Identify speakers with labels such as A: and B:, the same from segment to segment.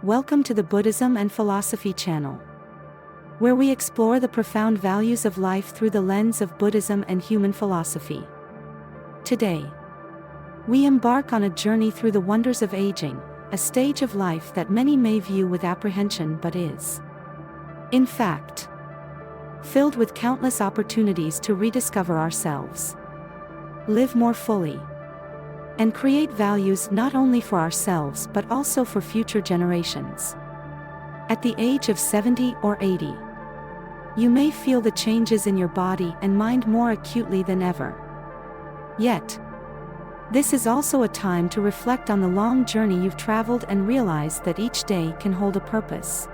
A: Welcome to the Buddhism and Philosophy channel, where we explore the profound values of life through the lens of Buddhism and human philosophy. Today, we embark on a journey through the wonders of aging, a stage of life that many may view with apprehension but is, in fact, filled with countless opportunities to rediscover ourselves, live more fully, and create values not only for ourselves but also for future generations. At the age of 70 or 80, you may feel the changes in your body and mind more acutely than ever. Yet, this is also a time to reflect on the long journey you've traveled and realize that each day can hold a purpose,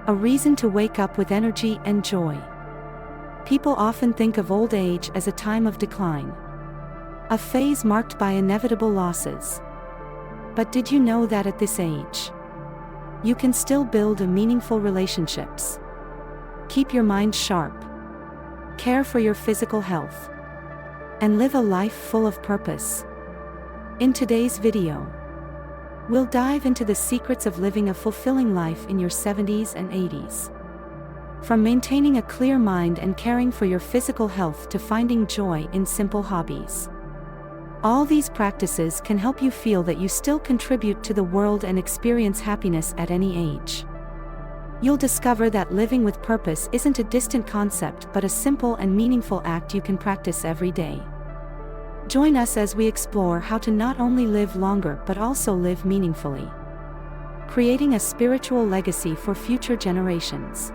A: a reason to wake up with energy and joy. People often think of old age as a time of decline, a phase marked by inevitable losses. But did you know that at this age, you can still build meaningful relationships, keep your mind sharp, care for your physical health, and live a life full of purpose? In today's video, we'll dive into the secrets of living a fulfilling life in your 70s and 80s. From maintaining a clear mind and caring for your physical health to finding joy in simple hobbies. All these practices can help you feel that you still contribute to the world and experience happiness at any age. You'll discover that living with purpose isn't a distant concept but a simple and meaningful act you can practice every day. Join us as we explore how to not only live longer but also live meaningfully, creating a spiritual legacy for future generations.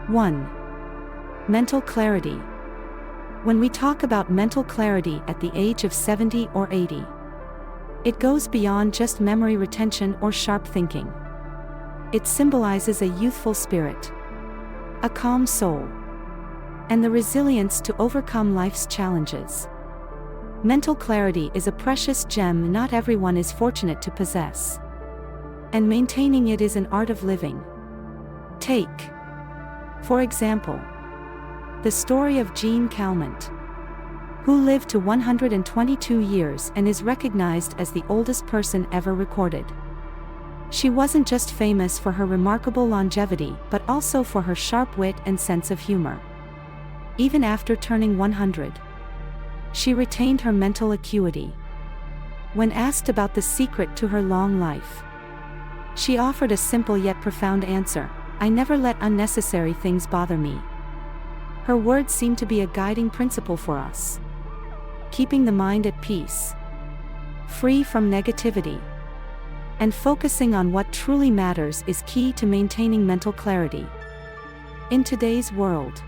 A: 1. Mental clarity. When we talk about mental clarity at the age of 70 or 80, it goes beyond just memory retention or sharp thinking. It symbolizes a youthful spirit, a calm soul, and the resilience to overcome life's challenges. Mental clarity is a precious gem not everyone is fortunate to possess, and maintaining it is an art of living. Take, for example, the story of Jean Calment, who lived to 122 years and is recognized as the oldest person ever recorded. She wasn't just famous for her remarkable longevity but also for her sharp wit and sense of humor. Even after turning 100, she retained her mental acuity. When asked about the secret to her long life, she offered a simple yet profound answer: "I never let unnecessary things bother me." Her words seem to be a guiding principle for us. Keeping the mind at peace, free from negativity, and focusing on what truly matters is key to maintaining mental clarity. In today's world,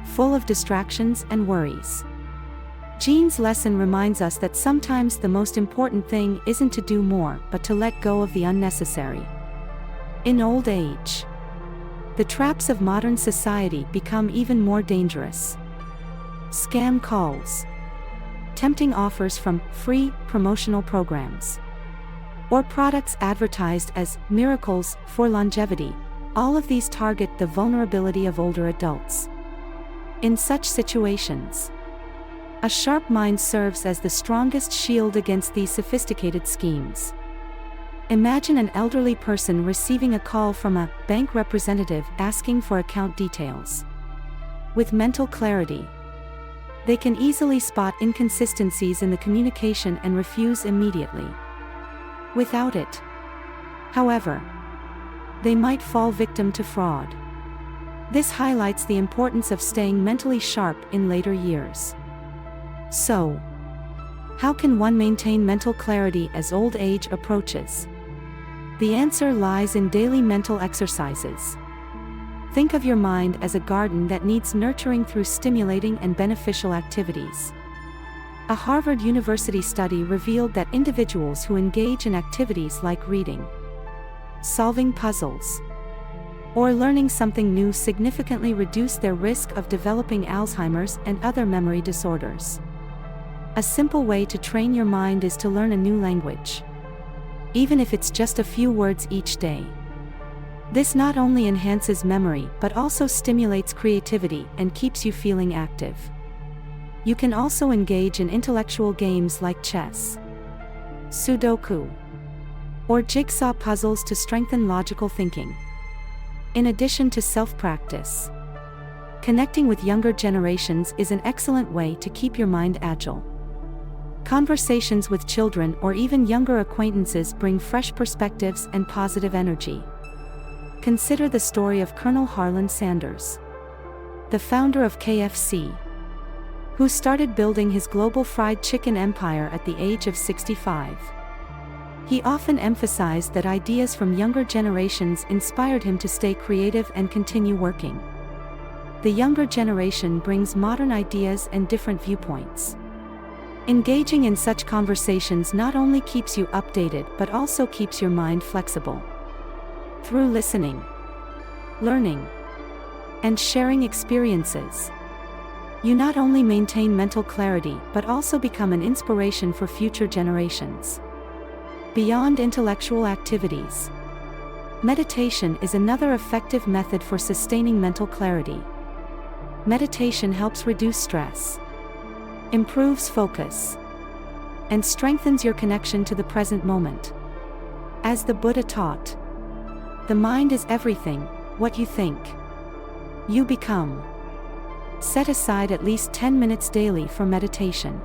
A: full of distractions and worries, Jean's lesson reminds us that sometimes the most important thing isn't to do more but to let go of the unnecessary. In old age, the traps of modern society become even more dangerous. Scam calls, tempting offers from free promotional programs, or products advertised as miracles for longevity, all of these target the vulnerability of older adults. In such situations, a sharp mind serves as the strongest shield against these sophisticated schemes. Imagine an elderly person receiving a call from a bank representative asking for account details. With mental clarity, they can easily spot inconsistencies in the communication and refuse immediately. Without it, however, they might fall victim to fraud. This highlights the importance of staying mentally sharp in later years. So, how can one maintain mental clarity as old age approaches? The answer lies in daily mental exercises. Think of your mind as a garden that needs nurturing through stimulating and beneficial activities. A Harvard University study revealed that individuals who engage in activities like reading, solving puzzles, or learning something new significantly reduce their risk of developing Alzheimer's and other memory disorders. A simple way to train your mind is to learn a new language, even if it's just a few words each day. This not only enhances memory but also stimulates creativity and keeps you feeling active. You can also engage in intellectual games like chess, Sudoku, or jigsaw puzzles to strengthen logical thinking. In addition to self-practice, connecting with younger generations is an excellent way to keep your mind agile. Conversations with children or even younger acquaintances bring fresh perspectives and positive energy. Consider the story of Colonel Harlan Sanders, the founder of KFC, who started building his global fried chicken empire at the age of 65. He often emphasized that ideas from younger generations inspired him to stay creative and continue working. The younger generation brings modern ideas and different viewpoints. Engaging in such conversations not only keeps you updated but also keeps your mind flexible. Through listening, learning, and sharing experiences, you not only maintain mental clarity but also become an inspiration for future generations. Beyond intellectual activities, meditation is another effective method for sustaining mental clarity. Meditation helps reduce stress, improves focus, and strengthens your connection to the present moment. As the Buddha taught, the mind is everything. What you think, you become. Set aside at least 10 minutes daily for meditation.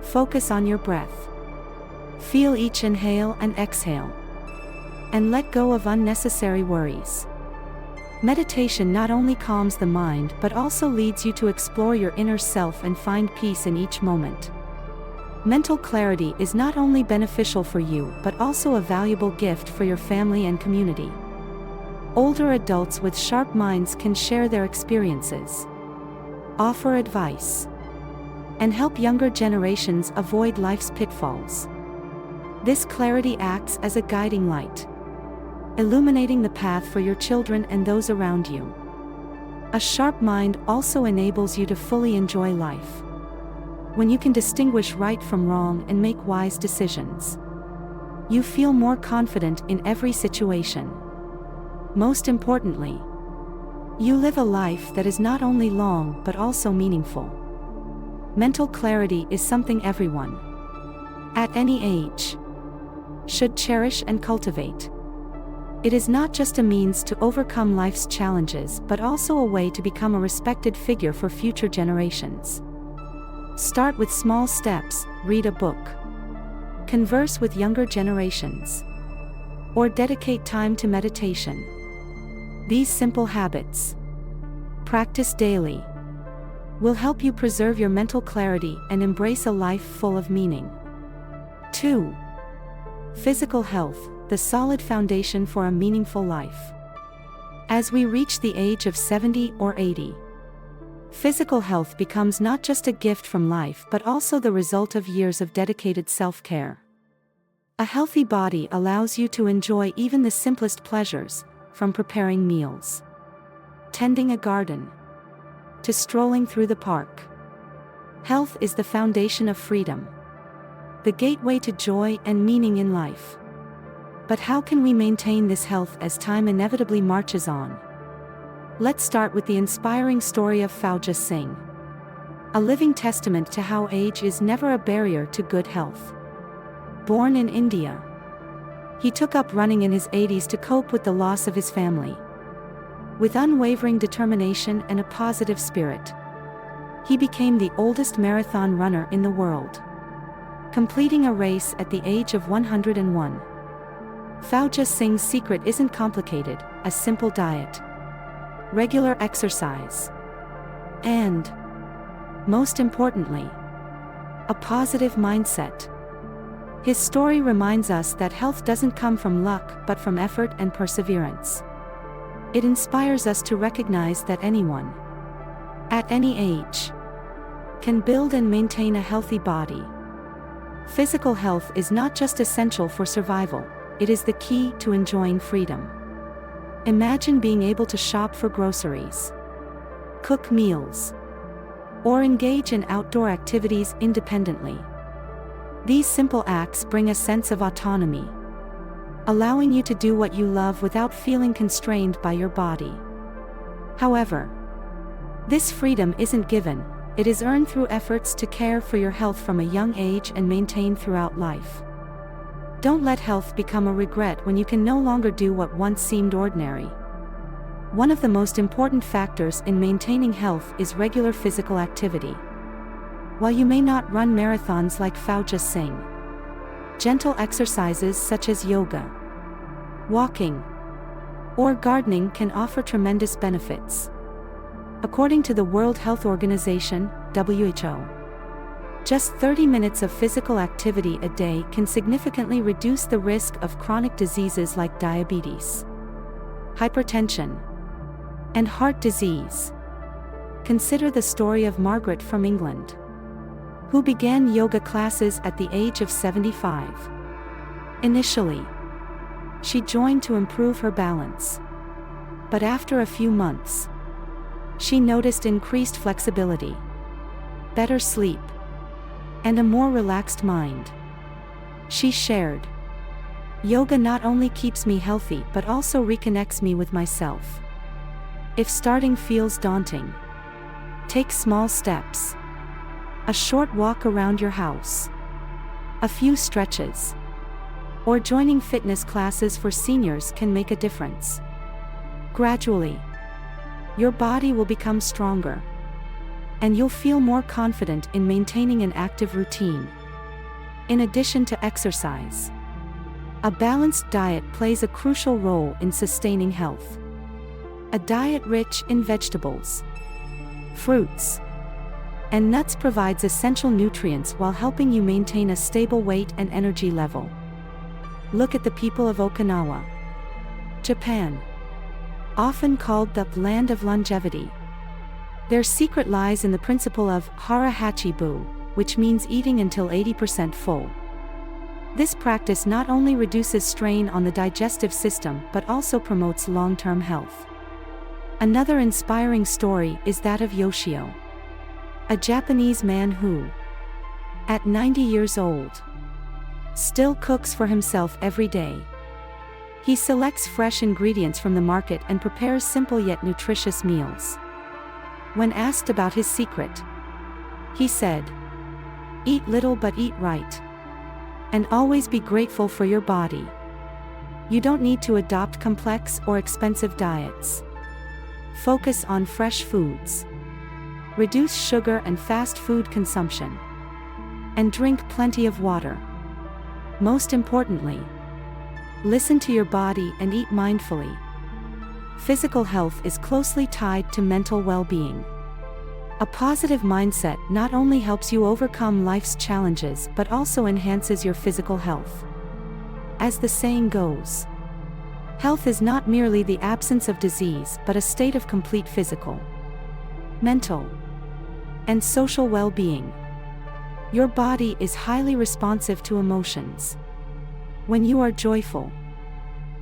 A: Focus on your breath. Feel each inhale and exhale, and let go of unnecessary worries. Meditation not only calms the mind but also leads you to explore your inner self and find peace in each moment. Mental clarity is not only beneficial for you but also a valuable gift for your family and community. Older adults with sharp minds can share their experiences, offer advice, and help younger generations avoid life's pitfalls. This clarity acts as a guiding light, illuminating the path for your children and those around you. A sharp mind also enables you to fully enjoy life. When you can distinguish right from wrong and make wise decisions, you feel more confident in every situation. Most importantly, you live a life that is not only long but also meaningful. Mental clarity is something everyone, at any age, should cherish and cultivate. It is not just a means to overcome life's challenges but also a way to become a respected figure for future generations. Start with small steps, read a book, converse with younger generations, or dedicate time to meditation. These simple habits, practiced daily, will help you preserve your mental clarity and embrace a life full of meaning. 2. Physical health, the solid foundation for a meaningful life. As we reach the age of 70 or 80, physical health becomes not just a gift from life but also the result of years of dedicated self-care. A healthy body allows you to enjoy even the simplest pleasures, from preparing meals, tending a garden, to strolling through the park. Health is the foundation of freedom, the gateway to joy and meaning in life. But how can we maintain this health as time inevitably marches on? Let's start with the inspiring story of Fauja Singh, a living testament to how age is never a barrier to good health. Born in India, he took up running in his 80s to cope with the loss of his family. With unwavering determination and a positive spirit, he became the oldest marathon runner in the world, completing a race at the age of 101. Fauja Singh's secret isn't complicated: a simple diet, regular exercise, and, most importantly, a positive mindset. His story reminds us that health doesn't come from luck but from effort and perseverance. It inspires us to recognize that anyone, at any age, can build and maintain a healthy body. Physical health is not just essential for survival, it is the key to enjoying freedom. Imagine being able to shop for groceries, cook meals, or engage in outdoor activities independently. These simple acts bring a sense of autonomy, allowing you to do what you love without feeling constrained by your body. However, this freedom isn't given, it is earned through efforts to care for your health from a young age and maintain throughout life. Don't let health become a regret when you can no longer do what once seemed ordinary. One of the most important factors in maintaining health is regular physical activity. While you may not run marathons like Fauja Singh, gentle exercises such as yoga, walking, or gardening can offer tremendous benefits. According to the World Health Organization, WHO, just 30 minutes of physical activity a day can significantly reduce the risk of chronic diseases like diabetes, hypertension, and heart disease. Consider the story of Margaret from England, who began yoga classes at the age of 75. Initially, she joined to improve her balance. But after a few months, she noticed increased flexibility, better sleep, and a more relaxed mind. She shared, "Yoga not only keeps me healthy but also reconnects me with myself." If starting feels daunting, take small steps. A short walk around your house, a few stretches, or joining fitness classes for seniors can make a difference. Gradually, your body will become stronger, and you'll feel more confident in maintaining an active routine. In addition to exercise, a balanced diet plays a crucial role in sustaining health. A diet rich in vegetables, fruits, and nuts provides essential nutrients while helping you maintain a stable weight and energy level. Look at the people of Okinawa, Japan, often called the land of longevity. Their secret lies in the principle of hara hachibu, which means eating until 80% full. This practice not only reduces strain on the digestive system but also promotes long-term health. Another inspiring story is that of Yoshio, a Japanese man who, at 90 years old, still cooks for himself every day. He selects fresh ingredients from the market and prepares simple yet nutritious meals. When asked about his secret, he said, "Eat little but eat right. And always be grateful for your body. You don't need to adopt complex or expensive diets. Focus on fresh foods. Reduce sugar and fast food consumption. And drink plenty of water. Most importantly, listen to your body and eat mindfully." Physical health is closely tied to mental well-being. A positive mindset not only helps you overcome life's challenges but also enhances your physical health. As the saying goes, health is not merely the absence of disease but a state of complete physical, mental, and social well-being. Your body is highly responsive to emotions. When you are joyful,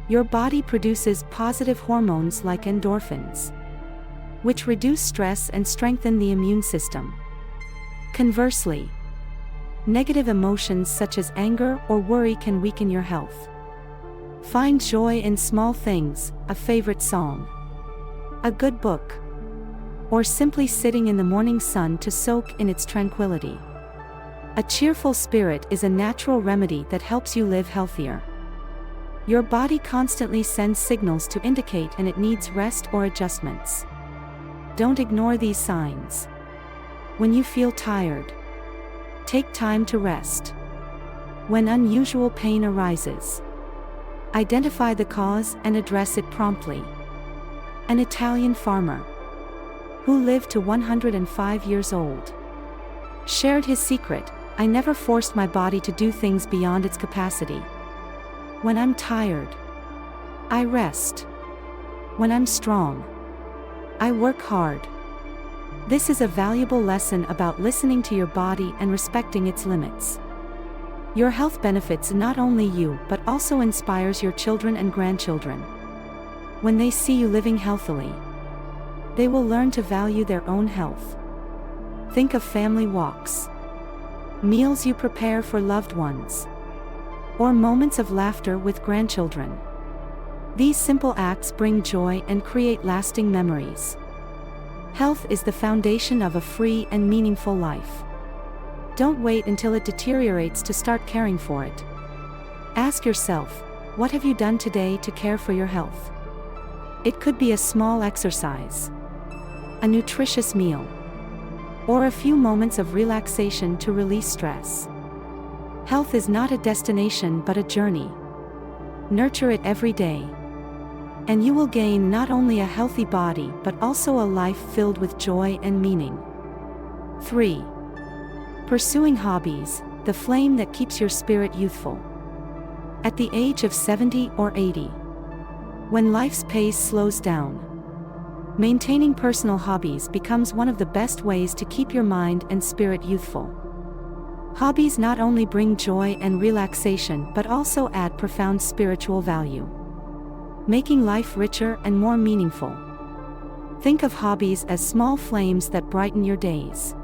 A: your body produces positive hormones like endorphins, which reduce stress and strengthen the immune system. Conversely, negative emotions such as anger or worry can weaken your health. Find joy in small things, a favorite song, a good book, or simply sitting in the morning sun to soak in its tranquility. A cheerful spirit is a natural remedy that helps you live healthier. Your body constantly sends signals to indicate when it needs rest or adjustments. Don't ignore these signs. When you feel tired, take time to rest. When unusual pain arises, identify the cause and address it promptly. An Italian farmer, who lived to 105 years old, shared his secret: "I never forced my body to do things beyond its capacity. When I'm tired, I rest. When I'm strong, I work hard." This is a valuable lesson about listening to your body and respecting its limits. Your health benefits not only you but also inspires your children and grandchildren. When they see you living healthily, they will learn to value their own health. Think of family walks, meals you prepare for loved ones, or moments of laughter with grandchildren. These simple acts bring joy and create lasting memories. Health is the foundation of a free and meaningful life. Don't wait until it deteriorates to start caring for it. Ask yourself, what have you done today to care for your health? It could be a small exercise, a nutritious meal, or a few moments of relaxation to release stress. Health is not a destination but a journey. Nurture it every day, and you will gain not only a healthy body but also a life filled with joy and meaning. 3. Pursuing hobbies, the flame that keeps your spirit youthful. At the age of 70 or 80, when life's pace slows down, maintaining personal hobbies becomes one of the best ways to keep your mind and spirit youthful. Hobbies not only bring joy and relaxation but also add profound spiritual value, making life richer and more meaningful. Think of hobbies as small flames that brighten your days,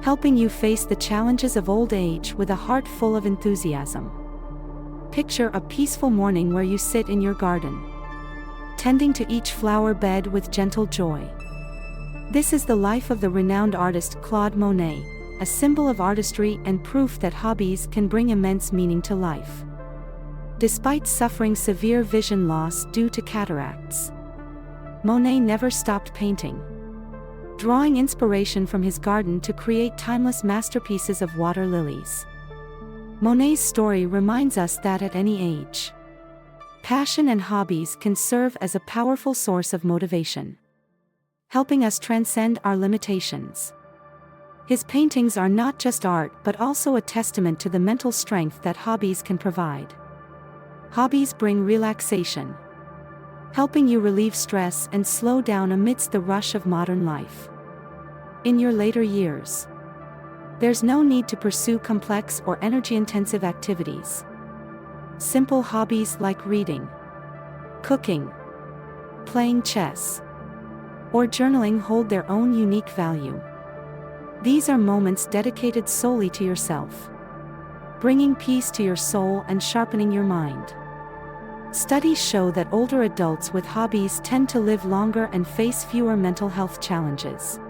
A: helping you face the challenges of old age with a heart full of enthusiasm. Picture a peaceful morning where you sit in your garden, tending to each flower bed with gentle joy. This is the life of the renowned artist Claude Monet, a symbol of artistry and proof that hobbies can bring immense meaning to life. Despite suffering severe vision loss due to cataracts, Monet never stopped painting, drawing inspiration from his garden to create timeless masterpieces of water lilies. Monet's story reminds us that at any age, passion and hobbies can serve as a powerful source of motivation, helping us transcend our limitations. His paintings are not just art but also a testament to the mental strength that hobbies can provide. Hobbies bring relaxation, helping you relieve stress and slow down amidst the rush of modern life. In your later years, there's no need to pursue complex or energy-intensive activities. Simple hobbies like reading, cooking, playing chess, or journaling hold their own unique value. These are moments dedicated solely to yourself, bringing peace to your soul and sharpening your mind. Studies show that older adults with hobbies tend to live longer and face fewer mental health challenges.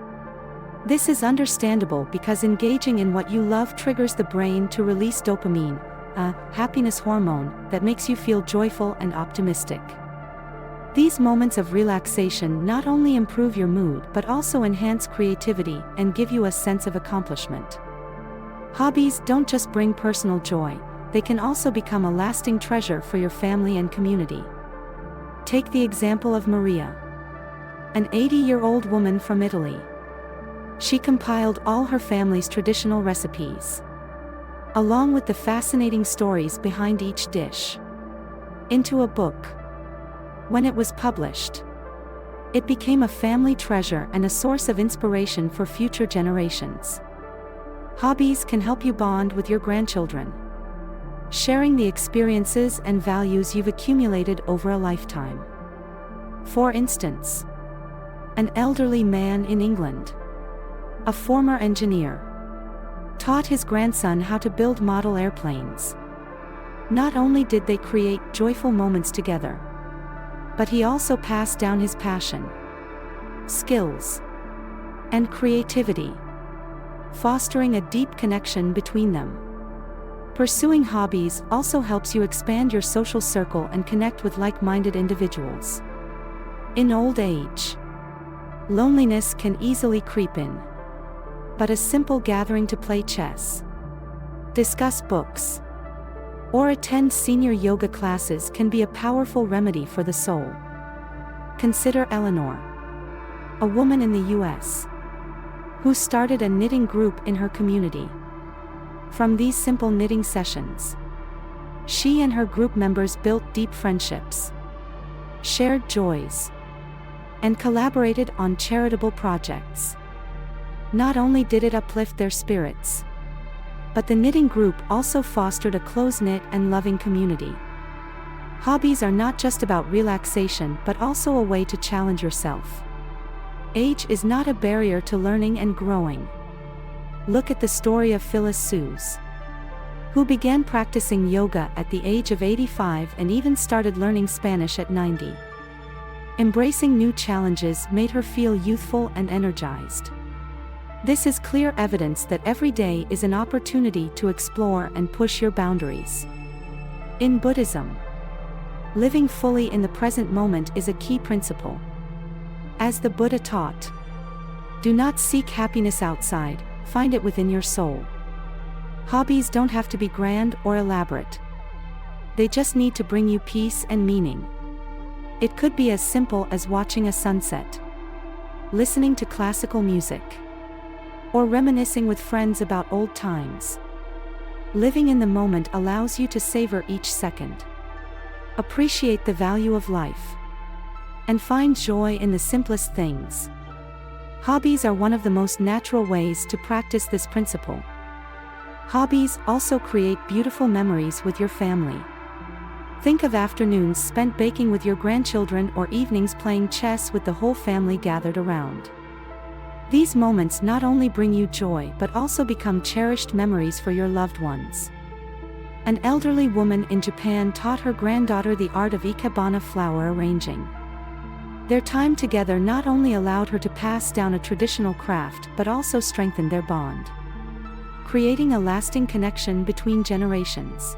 A: This is understandable because engaging in what you love triggers the brain to release dopamine, a happiness hormone that makes you feel joyful and optimistic. These moments of relaxation not only improve your mood but also enhance creativity and give you a sense of accomplishment. Hobbies don't just bring personal joy, they can also become a lasting treasure for your family and community. Take the example of Maria, an 80-year-old woman from Italy. She compiled all her family's traditional recipes, along with the fascinating stories behind each dish, into a book. When it was published, it became a family treasure and a source of inspiration for future generations. Hobbies can help you bond with your grandchildren, sharing the experiences and values you've accumulated over a lifetime. For instance, an elderly man in England, a former engineer, taught his grandson how to build model airplanes. Not only did they create joyful moments together, but he also passed down his passion, skills, and creativity, fostering a deep connection between them. Pursuing hobbies also helps you expand your social circle and connect with like-minded individuals. In old age, loneliness can easily creep in, but a simple gathering to play chess, discuss books, or attend senior yoga classes can be a powerful remedy for the soul. Consider Eleanor, a woman in the US, who started a knitting group in her community. From these simple knitting sessions, she and her group members built deep friendships, shared joys, and collaborated on charitable projects. Not only did it uplift their spirits, but the knitting group also fostered a close-knit and loving community. Hobbies are not just about relaxation but also a way to challenge yourself. Age is not a barrier to learning and growing. Look at the story of Phyllis Suze, who began practicing yoga at the age of 85 and even started learning Spanish at 90. Embracing new challenges made her feel youthful and energized. This is clear evidence that every day is an opportunity to explore and push your boundaries. In Buddhism, living fully in the present moment is a key principle. As the Buddha taught, do not seek happiness outside, find it within your soul. Hobbies don't have to be grand or elaborate. They just need to bring you peace and meaning. It could be as simple as watching a sunset, listening to classical music, or reminiscing with friends about old times. Living in the moment allows you to savor each second, appreciate the value of life, and find joy in the simplest things. Hobbies are one of the most natural ways to practice this principle. Hobbies also create beautiful memories with your family. Think of afternoons spent baking with your grandchildren or evenings playing chess with the whole family gathered around. These moments not only bring you joy but also become cherished memories for your loved ones. An elderly woman in Japan taught her granddaughter the art of ikebana flower arranging. Their time together not only allowed her to pass down a traditional craft but also strengthened their bond, creating a lasting connection between generations.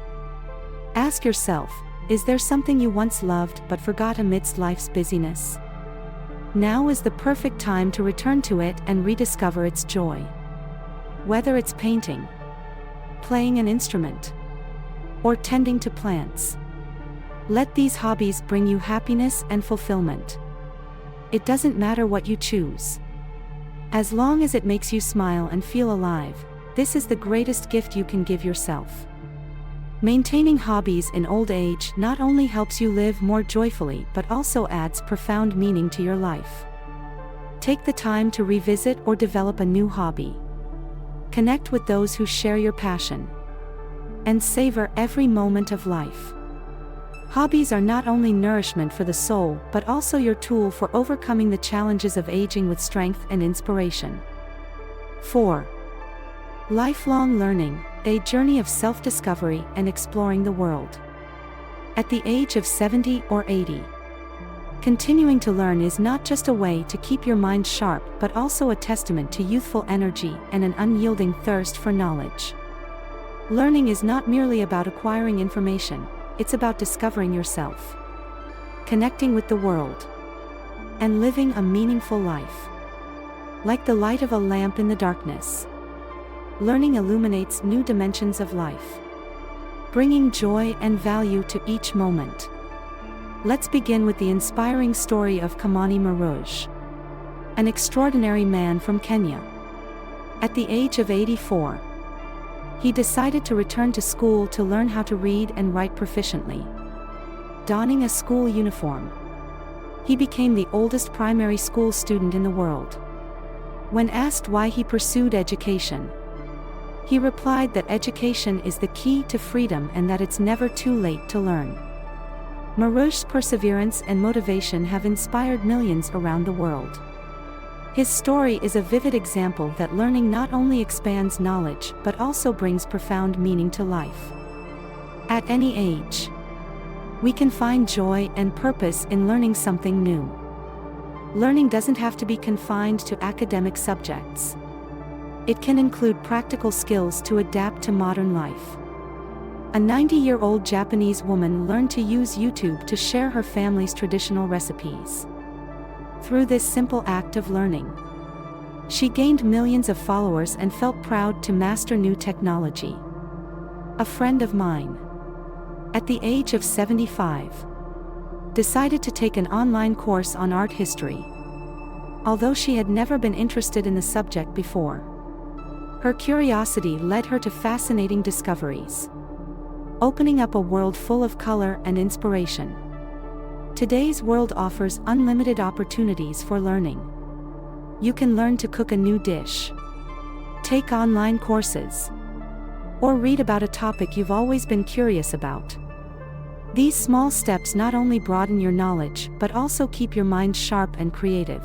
A: Ask yourself, is there something you once loved but forgot amidst life's busyness? Now is the perfect time to return to it and rediscover its joy. Whether it's painting, playing an instrument, or tending to plants, let these hobbies bring you happiness and fulfillment. It doesn't matter what you choose. As long as it makes you smile and feel alive, this is the greatest gift you can give yourself. Maintaining hobbies in old age not only helps you live more joyfully but also adds profound meaning to your life. Take the time to revisit or develop a new hobby. Connect with those who share your passion, and savor every moment of life. Hobbies are not only nourishment for the soul but also your tool for overcoming the challenges of aging with strength and inspiration. 4. Lifelong learning, a journey of self-discovery and exploring the world. At the age of 70 or 80, continuing to learn is not just a way to keep your mind sharp but also a testament to youthful energy and an unyielding thirst for knowledge. Learning is not merely about acquiring information, it's about discovering yourself, connecting with the world, and living a meaningful life. Like the light of a lamp in the darkness, learning illuminates new dimensions of life, bringing joy and value to each moment. Let's begin with the inspiring story of Kamani Maruj, an extraordinary man from Kenya. At the age of 84, he decided to return to school to learn how to read and write proficiently. Donning a school uniform, he became the oldest primary school student in the world. When asked why he pursued education, he replied that education is the key to freedom and that it's never too late to learn. Maruj's perseverance and motivation have inspired millions around the world. His story is a vivid example that learning not only expands knowledge but also brings profound meaning to life. At any age, we can find joy and purpose in learning something new. Learning doesn't have to be confined to academic subjects. It can include practical skills to adapt to modern life. A 90-year-old Japanese woman learned to use YouTube to share her family's traditional recipes. Through this simple act of learning, she gained millions of followers and felt proud to master new technology. A friend of mine, at the age of 75, decided to take an online course on art history. Although she had never been interested in the subject before, her curiosity led her to fascinating discoveries, opening up a world full of color and inspiration. Today's world offers unlimited opportunities for learning. You can learn to cook a new dish, take online courses, or read about a topic you've always been curious about. These small steps not only broaden your knowledge but also keep your mind sharp and creative.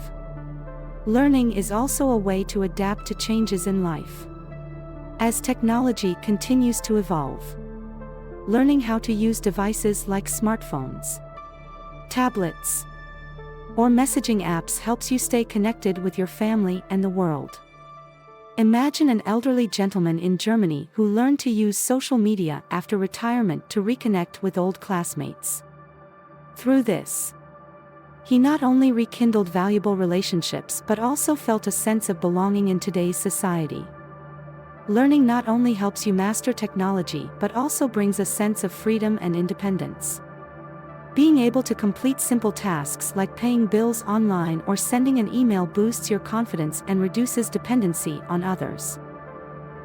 A: Learning is also a way to adapt to changes in life. As technology continues to evolve, learning how to use devices like smartphones, tablets, or messaging apps helps you stay connected with your family and the world. Imagine an elderly gentleman in Germany who learned to use social media after retirement to reconnect with old classmates. Through this, he not only rekindled valuable relationships but also felt a sense of belonging in today's society. Learning not only helps you master technology but also brings a sense of freedom and independence. Being able to complete simple tasks like paying bills online or sending an email boosts your confidence and reduces dependency on others.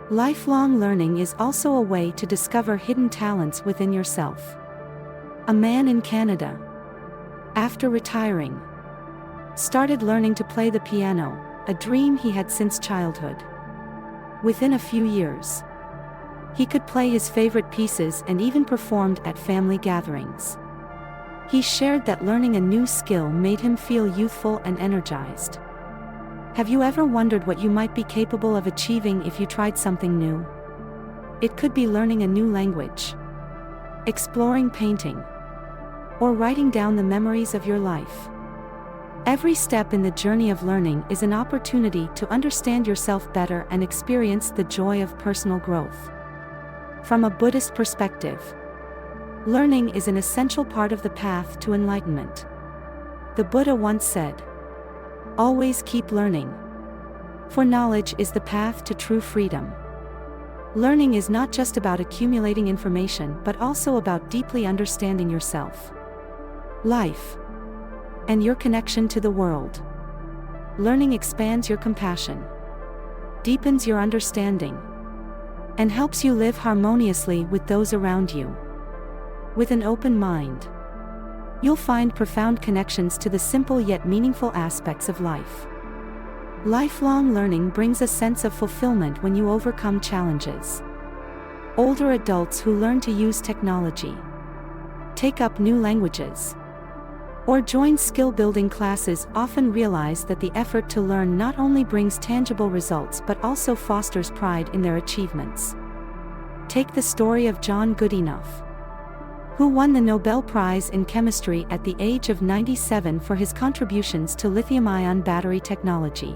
A: Lifelong learning is also a way to discover hidden talents within yourself. A man in Canada, after retiring, started learning to play the piano, a dream he had since childhood. Within a few years, he could play his favorite pieces and even performed at family gatherings. He shared that learning a new skill made him feel youthful and energized. Have you ever wondered what you might be capable of achieving if you tried something new? It could be learning a new language, exploring painting, or writing down the memories of your life. Every step in the journey of learning is an opportunity to understand yourself better and experience the joy of personal growth. From a Buddhist perspective, learning is an essential part of the path to enlightenment. The Buddha once said, "Always keep learning, for knowledge is the path to true freedom." Learning is not just about accumulating information but also about deeply understanding yourself, life, and your connection to the world. Learning expands your compassion, deepens your understanding, and helps you live harmoniously with those around you. With an open mind, you'll find profound connections to the simple yet meaningful aspects of life. Lifelong learning brings a sense of fulfillment when you overcome challenges. Older adults who learn to use technology, take up new languages, or join skill-building classes often realize that the effort to learn not only brings tangible results but also fosters pride in their achievements. Take the story of John Goodenough, who won the Nobel Prize in Chemistry at the age of 97 for his contributions to lithium-ion battery technology.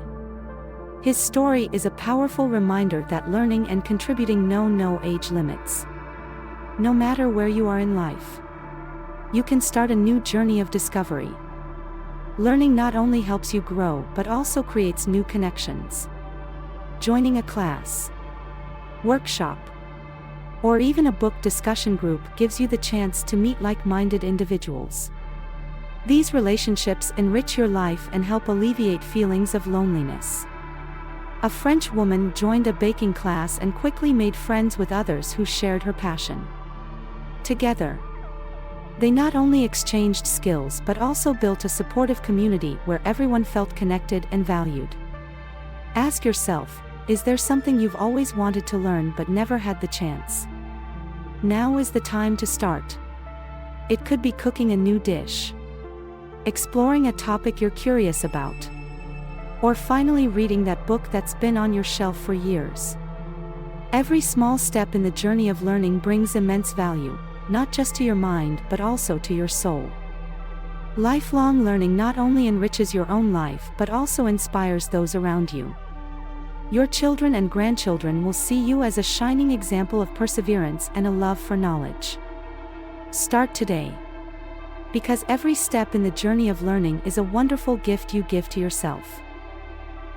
A: His story is a powerful reminder that learning and contributing know no age limits. No matter where you are in life, you can start a new journey of discovery. Learning not only helps you grow but also creates new connections. Joining a class, workshop, or even a book discussion group gives you the chance to meet like-minded individuals. These relationships enrich your life and help alleviate feelings of loneliness. A French woman joined a baking class and quickly made friends with others who shared her passion. Together, they not only exchanged skills but also built a supportive community where everyone felt connected and valued. Ask yourself, is there something you've always wanted to learn but never had the chance? Now is the time to start. It could be cooking a new dish, exploring a topic you're curious about, or finally reading that book that's been on your shelf for years. Every small step in the journey of learning brings immense value, not just to your mind but also to your soul. Lifelong learning not only enriches your own life but also inspires those around you. Your children and grandchildren will see you as a shining example of perseverance and a love for knowledge. Start today, because every step in the journey of learning is a wonderful gift you give to yourself.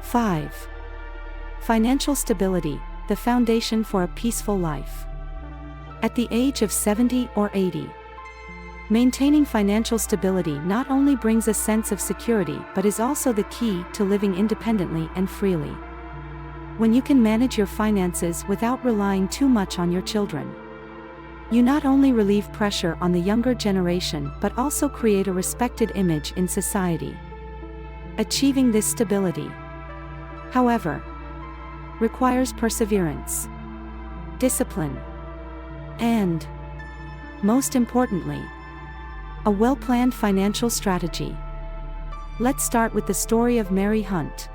A: 5. Financial stability, the foundation for a peaceful life. At the age of 70 or 80, maintaining financial stability not only brings a sense of security but is also the key to living independently and freely. When you can manage your finances without relying too much on your children, you not only relieve pressure on the younger generation but also create a respected image in society. Achieving this stability, however, requires perseverance, discipline, and, most importantly, a well-planned financial strategy. Let's start with the story of Mary Hunt,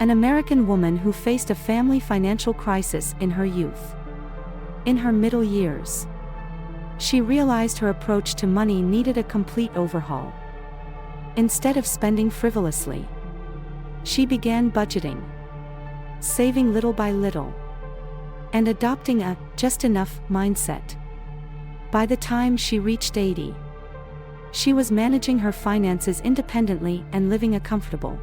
A: an American woman who faced a family financial crisis in her youth. In her middle years, she realized her approach to money needed a complete overhaul. Instead of spending frivolously, she began budgeting, saving little by little, and adopting a just enough mindset. By the time she reached 80, she was managing her finances independently and living a comfortable,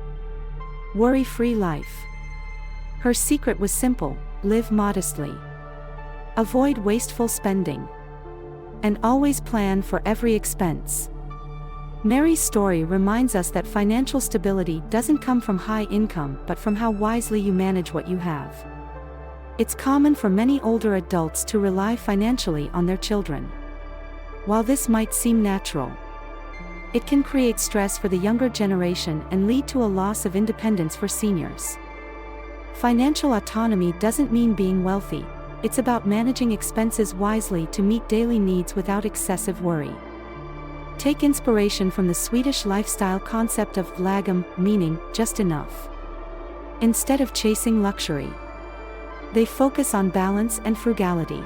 A: worry-free life. Her secret was simple: live modestly, avoid wasteful spending, and always plan for every expense. Mary's story reminds us that financial stability doesn't come from high income but from how wisely you manage what you have. It's common for many older adults to rely financially on their children. While this might seem natural, it can create stress for the younger generation and lead to a loss of independence for seniors. Financial autonomy doesn't mean being wealthy, it's about managing expenses wisely to meet daily needs without excessive worry. Take inspiration from the Swedish lifestyle concept of lagom, meaning just enough. Instead of chasing luxury, they focus on balance and frugality.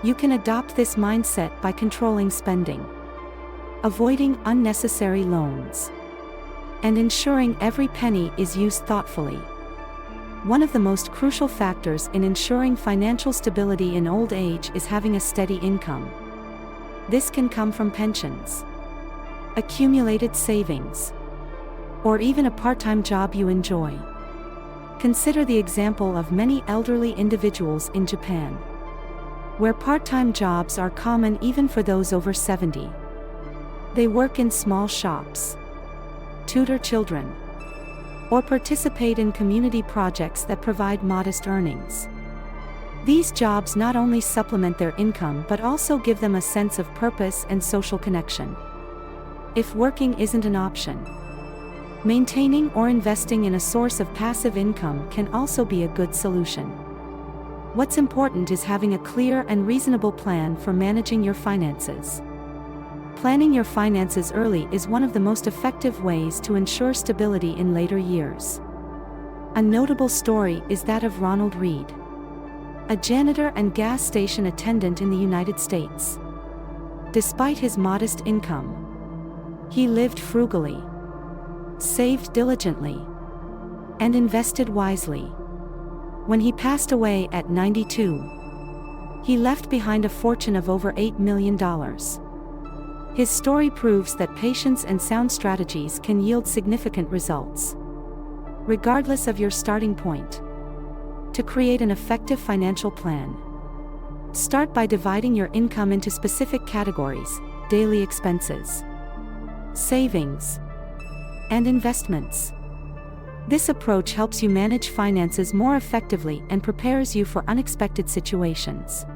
A: You can adopt this mindset by controlling spending, avoiding unnecessary loans, and ensuring every penny is used thoughtfully. One of the most crucial factors in ensuring financial stability in old age is having a steady income. This can come from pensions, accumulated savings, or even a part-time job you enjoy. Consider the example of many elderly individuals in Japan, where part-time jobs are common even for those over 70. They work in small shops, tutor children, or participate in community projects that provide modest earnings. These jobs not only supplement their income but also give them a sense of purpose and social connection. If working isn't an option, maintaining or investing in a source of passive income can also be a good solution. What's important is having a clear and reasonable plan for managing your finances. Planning your finances early is one of the most effective ways to ensure stability in later years. A notable story is that of Ronald Reed, a janitor and gas station attendant in the United States. Despite his modest income, he lived frugally, saved diligently, and invested wisely. When he passed away at 92, he left behind a fortune of over $8 million. His story proves that patience and sound strategies can yield significant results, regardless of your starting point. To create an effective financial plan, start by dividing your income into specific categories: daily expenses, savings, and investments. This approach helps you manage finances more effectively and prepares you for unexpected situations.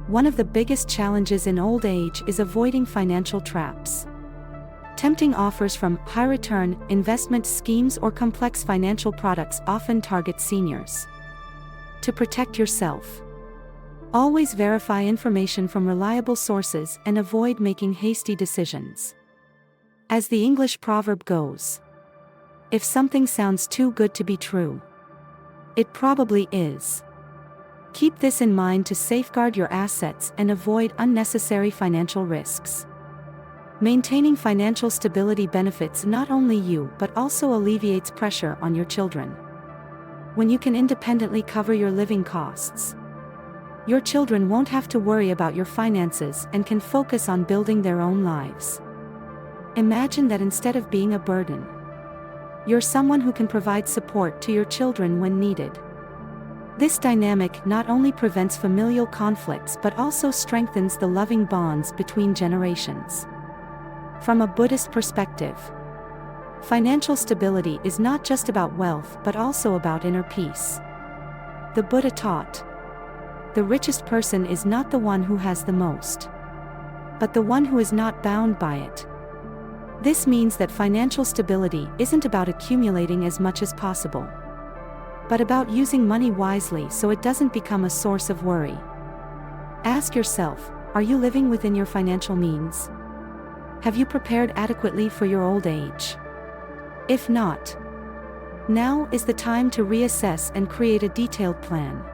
A: One of the biggest challenges in old age is avoiding financial traps. Tempting offers from high-return investment schemes or complex financial products often target seniors. To protect yourself, always verify information from reliable sources and avoid making hasty decisions. As the English proverb goes, if something sounds too good to be true, it probably is. Keep this in mind to safeguard your assets and avoid unnecessary financial risks. Maintaining financial stability benefits not only you but also alleviates pressure on your children. When you can independently cover your living costs, your children won't have to worry about your finances and can focus on building their own lives. Imagine that instead of being a burden, you're someone who can provide support to your children when needed. This dynamic not only prevents familial conflicts but also strengthens the loving bonds between generations. From a Buddhist perspective, financial stability is not just about wealth but also about inner peace. The Buddha taught, the richest person is not the one who has the most, but the one who is not bound by it. This means that financial stability isn't about accumulating as much as possible, but about using money wisely so it doesn't become a source of worry. Ask yourself, are you living within your financial means? Have you prepared adequately for your old age? If not, now is the time to reassess and create a detailed plan.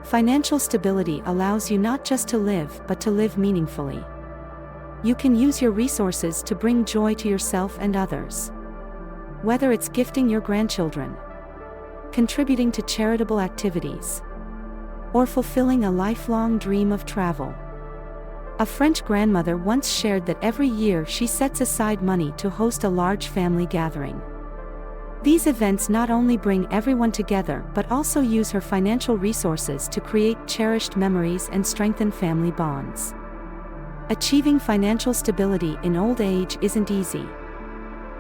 A: Financial stability allows you not just to live but to live meaningfully. You can use your resources to bring joy to yourself and others. Whether it's gifting your grandchildren, contributing to charitable activities, or fulfilling a lifelong dream of travel. A French grandmother once shared that every year she sets aside money to host a large family gathering. These events not only bring everyone together but also use her financial resources to create cherished memories and strengthen family bonds. Achieving financial stability in old age isn't easy,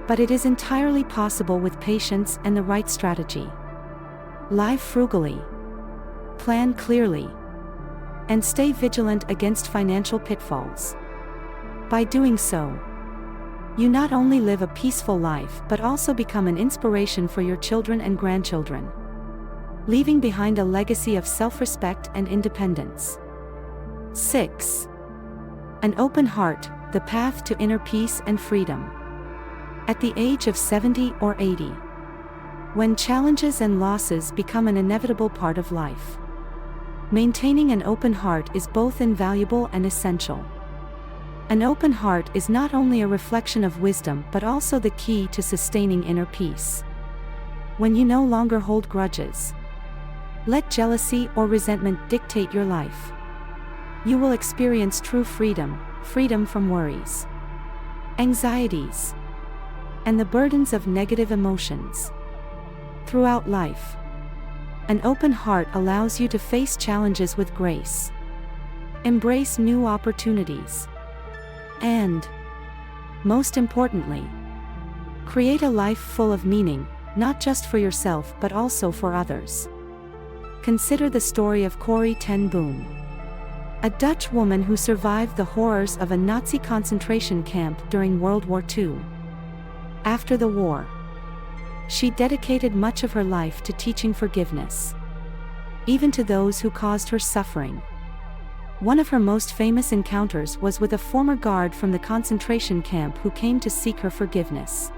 A: but it is entirely possible with patience and the right strategy. Live frugally, plan clearly, and stay vigilant against financial pitfalls. By doing so, you not only live a peaceful life but also become an inspiration for your children and grandchildren, leaving behind a legacy of self-respect and independence. 6. An open heart, the path to inner peace and freedom. At the age of 70 or 80, when challenges and losses become an inevitable part of life, maintaining an open heart is both invaluable and essential. An open heart is not only a reflection of wisdom but also the key to sustaining inner peace. When you no longer hold grudges, let jealousy or resentment dictate your life, you will experience true freedom, freedom from worries, anxieties, and the burdens of negative emotions. Throughout life, an open heart allows you to face challenges with grace, embrace new opportunities, and, most importantly, create a life full of meaning, not just for yourself but also for others. Consider the story of Corrie ten Boom, a Dutch woman who survived the horrors of a Nazi concentration camp during World War II. After the war, she dedicated much of her life to teaching forgiveness, even to those who caused her suffering. One of her most famous encounters was with a former guard from the concentration camp who came to seek her forgiveness.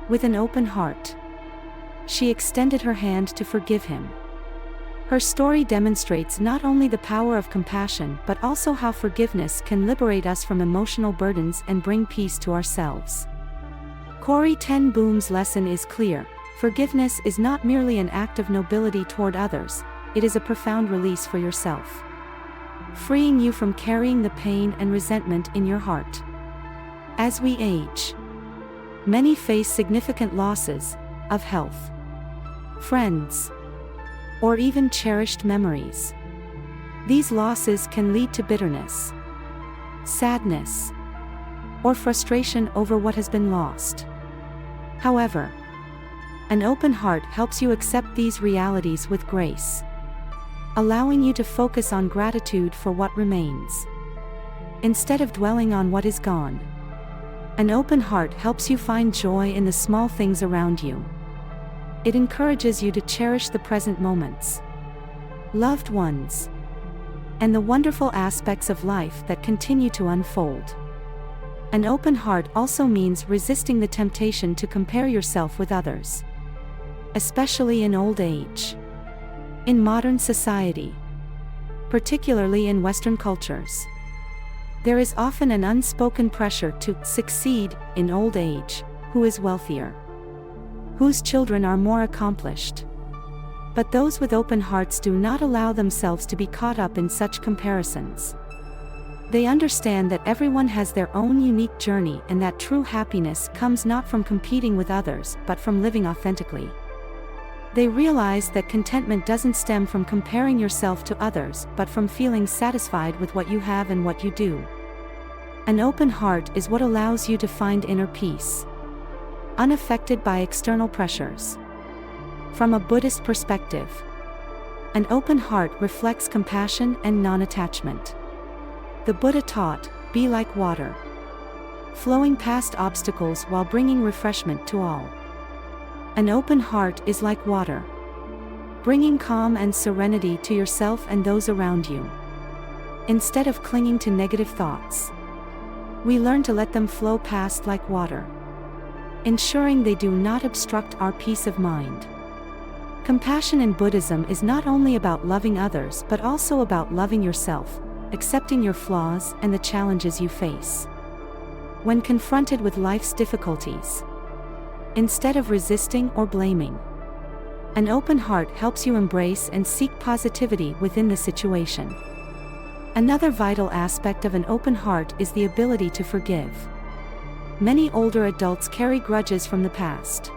A: With an open heart, she extended her hand to forgive him. Her story demonstrates not only the power of compassion but also how forgiveness can liberate us from emotional burdens and bring peace to ourselves. Corrie ten Boom's lesson is clear: forgiveness is not merely an act of nobility toward others, it is a profound release for yourself, freeing you from carrying the pain and resentment in your heart. As we age, many face significant losses of health, friends, or even cherished memories. These losses can lead to bitterness, sadness, or frustration over what has been lost. However, an open heart helps you accept these realities with grace, allowing you to focus on gratitude for what remains, instead of dwelling on what is gone. An open heart helps you find joy in the small things around you. It encourages you to cherish the present moments, loved ones, and the wonderful aspects of life that continue to unfold. An open heart also means resisting the temptation to compare yourself with others, especially in old age. In modern society, particularly in Western cultures, there is often an unspoken pressure to succeed in old age, who is wealthier, whose children are more accomplished. But those with open hearts do not allow themselves to be caught up in such comparisons. They understand that everyone has their own unique journey and that true happiness comes not from competing with others but from living authentically. They realize that contentment doesn't stem from comparing yourself to others but from feeling satisfied with what you have and what you do. An open heart is what allows you to find inner peace, unaffected by external pressures. From a Buddhist perspective, an open heart reflects compassion and non-attachment. The Buddha taught, "Be like water, flowing past obstacles while bringing refreshment to all." An open heart is like water, bringing calm and serenity to yourself and those around you. Instead of clinging to negative thoughts, we learn to let them flow past like water, ensuring they do not obstruct our peace of mind. Compassion in Buddhism is not only about loving others but also about loving yourself, accepting your flaws and the challenges you face. When confronted with life's difficulties, instead of resisting or blaming, An open heart helps you embrace and seek positivity within the situation. Another vital aspect of an open heart is the ability to forgive. Many older adults carry grudges from the past,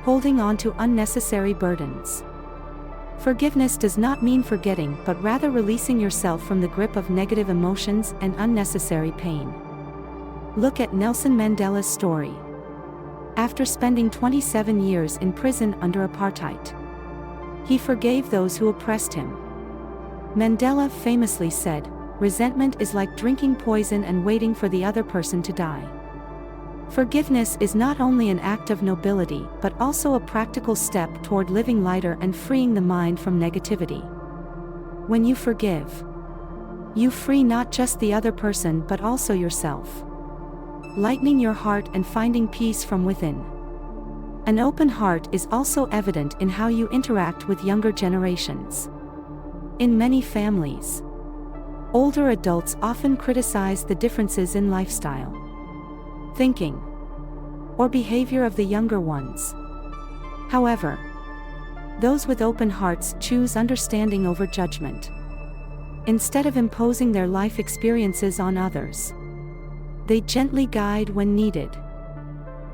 A: holding on to unnecessary burdens. Forgiveness does not mean forgetting, but rather releasing yourself from the grip of negative emotions and unnecessary pain. Look at Nelson Mandela's story. After spending 27 years in prison under apartheid, he forgave those who oppressed him. Mandela famously said, "Resentment is like drinking poison and waiting for the other person to die." Forgiveness is not only an act of nobility, but also a practical step toward living lighter and freeing the mind from negativity. When you forgive, you free not just the other person but also yourself, lightening your heart and finding peace from within. An open heart is also evident in how you interact with younger generations. In many families, older adults often criticize the differences in lifestyle, thinking, or behavior of the younger ones. However, those with open hearts choose understanding over judgment. Instead of imposing their life experiences on others, they gently guide when needed.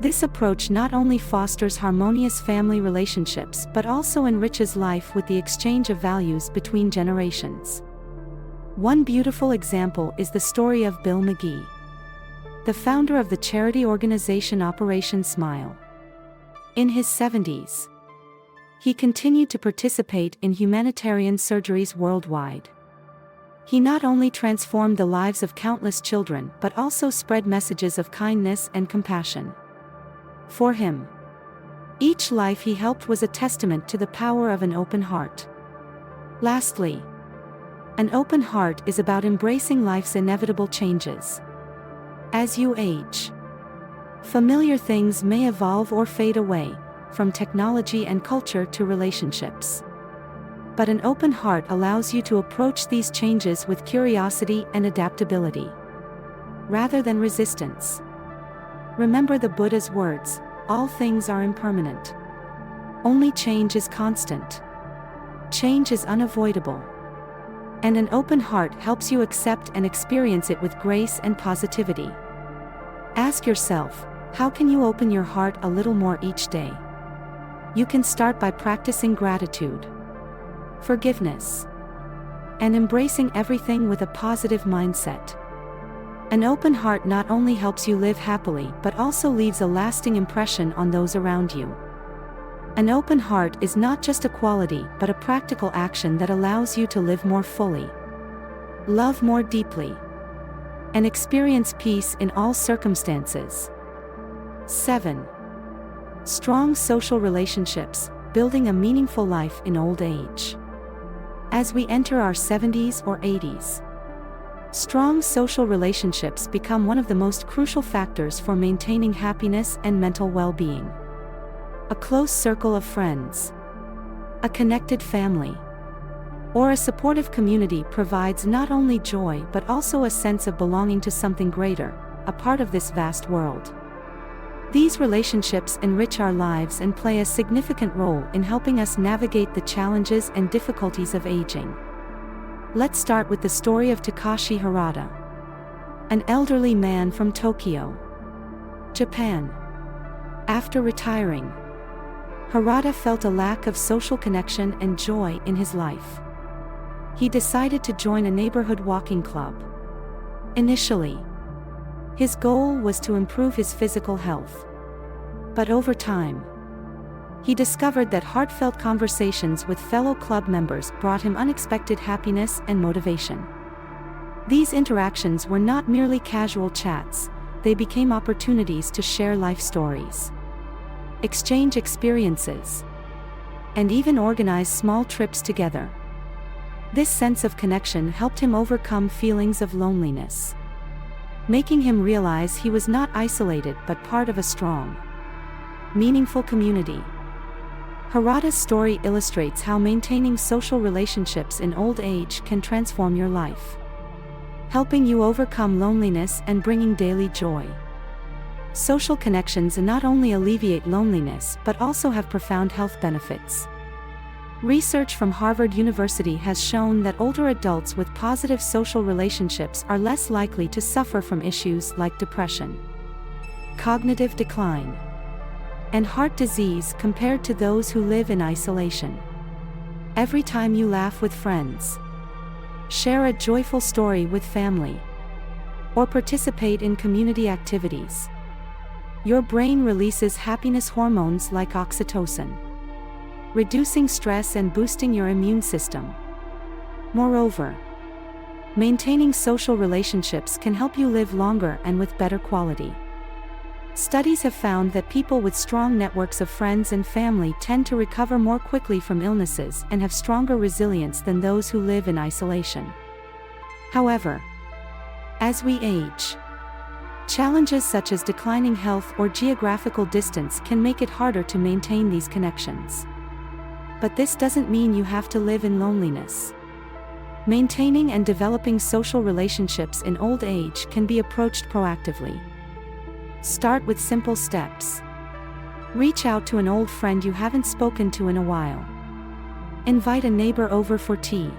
A: This approach not only fosters harmonious family relationships but also enriches life with the exchange of values between generations. One beautiful example is the story of Bill McGee, the founder of the charity organization Operation Smile. In his 70s, he continued to participate in humanitarian surgeries worldwide. He not only transformed the lives of countless children but also spread messages of kindness and compassion. For him, each life he helped was a testament to the power of an open heart. Lastly, an open heart is about embracing life's inevitable changes. As you age, familiar things may evolve or fade away, from technology and culture to relationships. But an open heart allows you to approach these changes with curiosity and adaptability, rather than resistance. Remember the Buddha's words, "All things are impermanent. Only change is constant. Change is unavoidable." And an open heart helps you accept and experience it with grace and positivity. Ask yourself, how can you open your heart a little more each day? You can start by practicing gratitude, forgiveness, and embracing everything with a positive mindset. An open heart not only helps you live happily but also leaves a lasting impression on those around you. An open heart is not just a quality but a practical action that allows you to live more fully, love more deeply, and experience peace in all circumstances. 7. Strong social relationships, building a meaningful life in old age. As we enter our 70s or 80s, strong social relationships become one of the most crucial factors for maintaining happiness and mental well-being. A close circle of friends, a connected family, or a supportive community provides not only joy but also a sense of belonging to something greater, a part of this vast world. These relationships enrich our lives and play a significant role in helping us navigate the challenges and difficulties of aging. Let's start with the story of Takashi Harada, an elderly man from Tokyo, Japan. After retiring, Harada felt a lack of social connection and joy in his life. He decided to join a neighborhood walking club. Initially, his goal was to improve his physical health. But over time, he discovered that heartfelt conversations with fellow club members brought him unexpected happiness and motivation. These interactions were not merely casual chats, they became opportunities to share life stories, exchange experiences, and even organize small trips together. This sense of connection helped him overcome feelings of loneliness, making him realize he was not isolated but part of a strong, meaningful community. Harada's story illustrates how maintaining social relationships in old age can transform your life, helping you overcome loneliness and bringing daily joy. Social connections not only alleviate loneliness but also have profound health benefits. Research from Harvard University has shown that older adults with positive social relationships are less likely to suffer from issues like depression, cognitive decline, and heart disease compared to those who live in isolation. Every time you laugh with friends, share a joyful story with family, or participate in community activities, your brain releases happiness hormones like oxytocin, reducing stress and boosting your immune system. Moreover, maintaining social relationships can help you live longer and with better quality. Studies have found that people with strong networks of friends and family tend to recover more quickly from illnesses and have stronger resilience than those who live in isolation. However, as we age, challenges such as declining health or geographical distance can make it harder to maintain these connections. But this doesn't mean you have to live in loneliness. Maintaining and developing social relationships in old age can be approached proactively. Start with simple steps. Reach out to an old friend you haven't spoken to in a while. Invite a neighbor over for tea.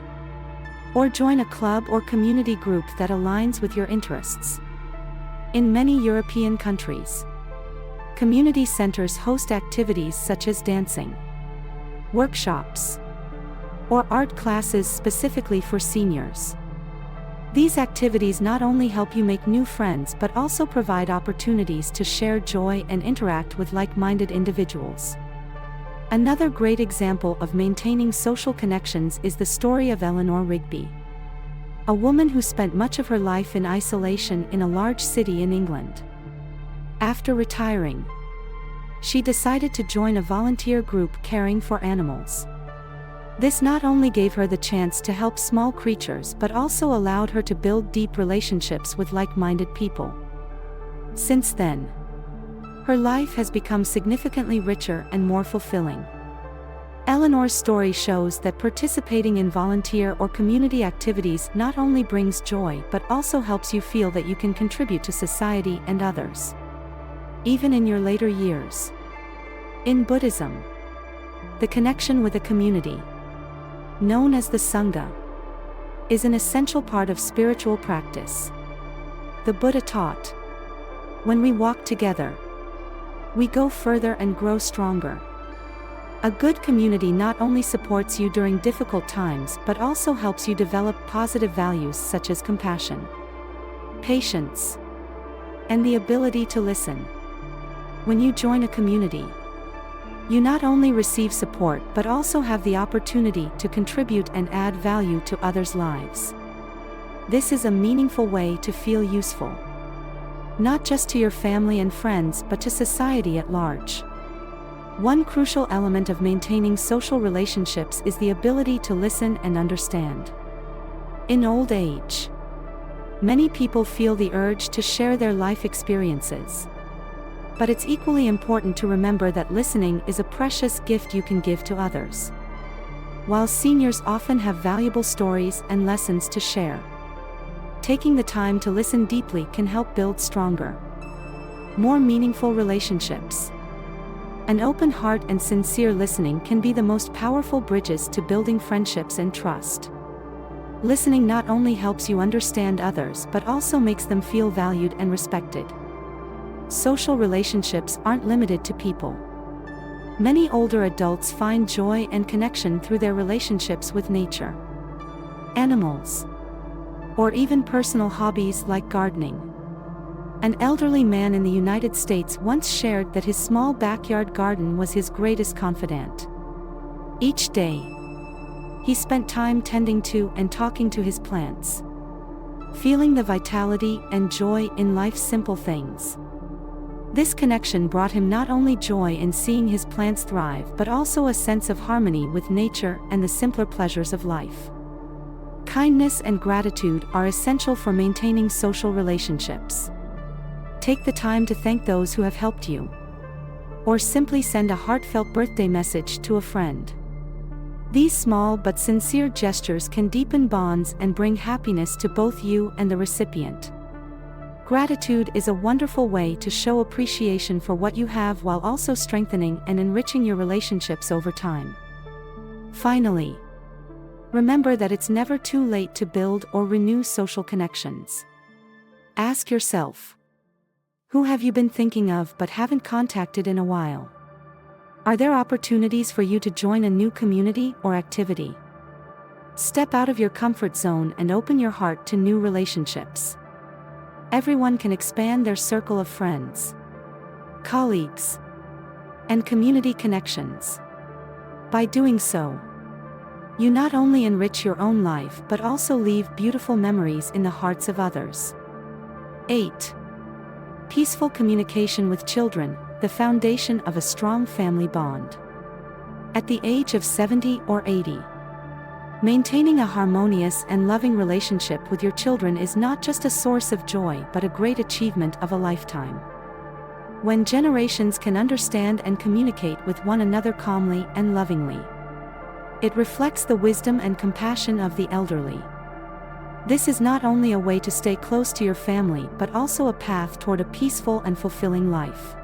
A: Or join a club or community group that aligns with your interests. In many European countries, community centers host activities such as dancing, workshops, or art classes specifically for seniors. These activities not only help you make new friends but also provide opportunities to share joy and interact with like-minded individuals. Another great example of maintaining social connections is the story of Eleanor Rigby, a woman who spent much of her life in isolation in a large city in England. After retiring, she decided to join a volunteer group caring for animals. This not only gave her the chance to help small creatures but also allowed her to build deep relationships with like-minded people. Since then, her life has become significantly richer and more fulfilling. Eleanor's story shows that participating in volunteer or community activities not only brings joy but also helps you feel that you can contribute to society and others, even in your later years. In Buddhism, the connection with a community, known as the Sangha, is an essential part of spiritual practice. The Buddha taught, "When we walk together, we go further and grow stronger." A good community not only supports you during difficult times but also helps you develop positive values such as compassion, patience, and the ability to listen. When you join a community, you not only receive support but also have the opportunity to contribute and add value to others' lives. This is a meaningful way to feel useful, not just to your family and friends but to society at large. One crucial element of maintaining social relationships is the ability to listen and understand. In old age, many people feel the urge to share their life experiences. But it's equally important to remember that listening is a precious gift you can give to others. While seniors often have valuable stories and lessons to share, taking the time to listen deeply can help build stronger, more meaningful relationships. An open heart and sincere listening can be the most powerful bridges to building friendships and trust. Listening not only helps you understand others but also makes them feel valued and respected. Social relationships aren't limited to people. Many older adults find joy and connection through their relationships with nature, animals, or even personal hobbies like gardening. An elderly man in the United States once shared that his small backyard garden was his greatest confidant. Each day, he spent time tending to and talking to his plants, feeling the vitality and joy in life's simple things. This connection brought him not only joy in seeing his plants thrive but also a sense of harmony with nature and the simpler pleasures of life. Kindness and gratitude are essential for maintaining social relationships. Take the time to thank those who have helped you, or simply send a heartfelt birthday message to a friend. These small but sincere gestures can deepen bonds and bring happiness to both you and the recipient. Gratitude is a wonderful way to show appreciation for what you have while also strengthening and enriching your relationships over time. Finally, remember that it's never too late to build or renew social connections. Ask yourself, who have you been thinking of but haven't contacted in a while? Are there opportunities for you to join a new community or activity? Step out of your comfort zone and open your heart to new relationships. Everyone can expand their circle of friends, colleagues, and community connections. By doing so, you not only enrich your own life but also leave beautiful memories in the hearts of others. 8. Peaceful communication with children, the foundation of a strong family bond. At the age of 70 or 80, maintaining a harmonious and loving relationship with your children is not just a source of joy but a great achievement of a lifetime. When generations can understand and communicate with one another calmly and lovingly, it reflects the wisdom and compassion of the elderly. This is not only a way to stay close to your family but also a path toward a peaceful and fulfilling life.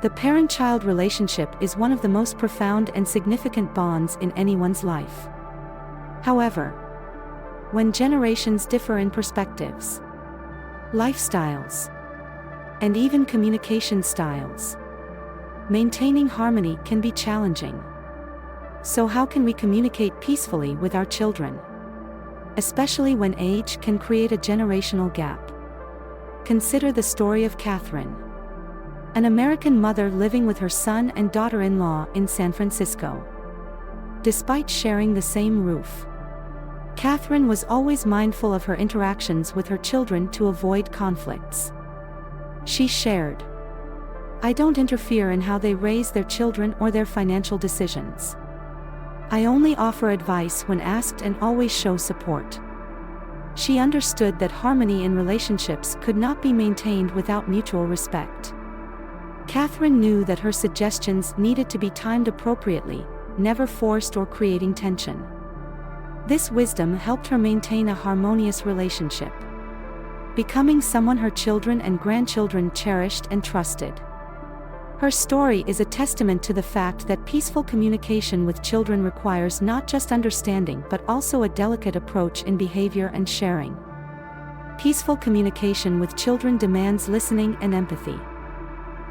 A: The parent-child relationship is one of the most profound and significant bonds in anyone's life. However, when generations differ in perspectives, lifestyles, and even communication styles, maintaining harmony can be challenging. So how can we communicate peacefully with our children, especially when age can create a generational gap? Consider the story of Catherine, an American mother living with her son and daughter-in-law in San Francisco. Despite sharing the same roof, Catherine was always mindful of her interactions with her children to avoid conflicts. She shared, "I don't interfere in how they raise their children or their financial decisions. I only offer advice when asked and always show support." She understood that harmony in relationships could not be maintained without mutual respect. Catherine knew that her suggestions needed to be timed appropriately, never forced or creating tension. This wisdom helped her maintain a harmonious relationship, becoming someone her children and grandchildren cherished and trusted. Her story is a testament to the fact that peaceful communication with children requires not just understanding but also a delicate approach in behavior and sharing. Peaceful communication with children demands listening and empathy.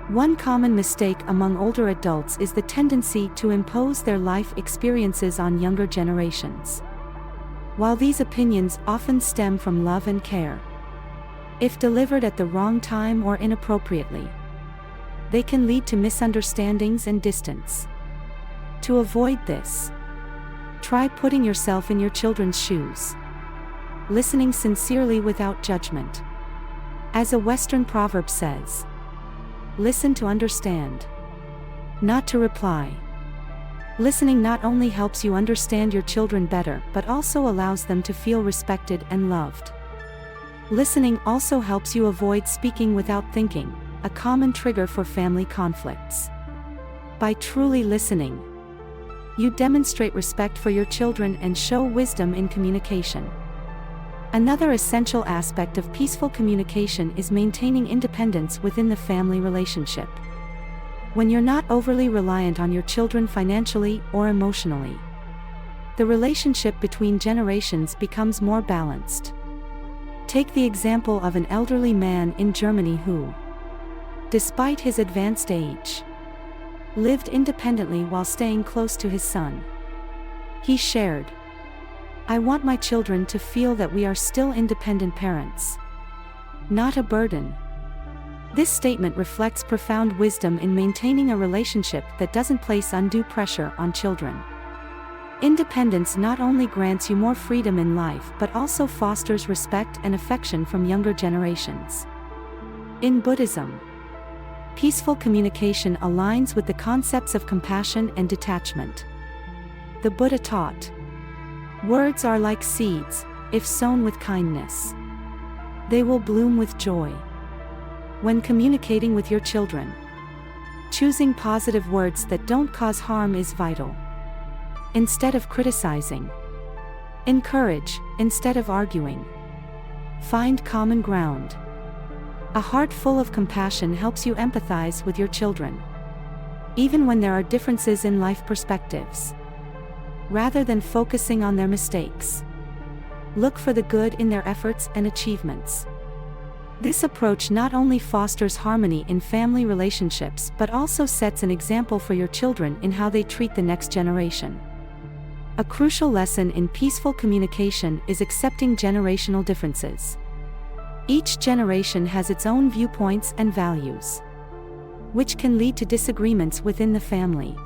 A: One common mistake among older adults is the tendency to impose their life experiences on younger generations. While these opinions often stem from love and care, if delivered at the wrong time or inappropriately, they can lead to misunderstandings and distance. To avoid this, try putting yourself in your children's shoes, listening sincerely without judgment. As a Western proverb says, "Listen to understand, not to reply." Listening not only helps you understand your children better but also allows them to feel respected and loved. Listening also helps you avoid speaking without thinking, a common trigger for family conflicts. By truly listening, you demonstrate respect for your children and show wisdom in communication. Another essential aspect of peaceful communication is maintaining independence within the family relationship. When you're not overly reliant on your children financially or emotionally, the relationship between generations becomes more balanced. Take the example of an elderly man in Germany who, despite his advanced age, lived independently while staying close to his son. He shared, "I want my children to feel that we are still independent parents, not a burden." This statement reflects profound wisdom in maintaining a relationship that doesn't place undue pressure on children. Independence not only grants you more freedom in life but also fosters respect and affection from younger generations. In Buddhism, peaceful communication aligns with the concepts of compassion and detachment. The Buddha taught, "Words are like seeds, if sown with kindness, they will bloom with joy." When communicating with your children, choosing positive words that don't cause harm is vital. Instead of criticizing, encourage. Instead of arguing, find common ground. A heart full of compassion helps you empathize with your children, even when there are differences in life perspectives. Rather than focusing on their mistakes, look for the good in their efforts and achievements. This approach not only fosters harmony in family relationships but also sets an example for your children in how they treat the next generation. A crucial lesson in peaceful communication is accepting generational differences. Each generation has its own viewpoints and values, which can lead to disagreements within the family.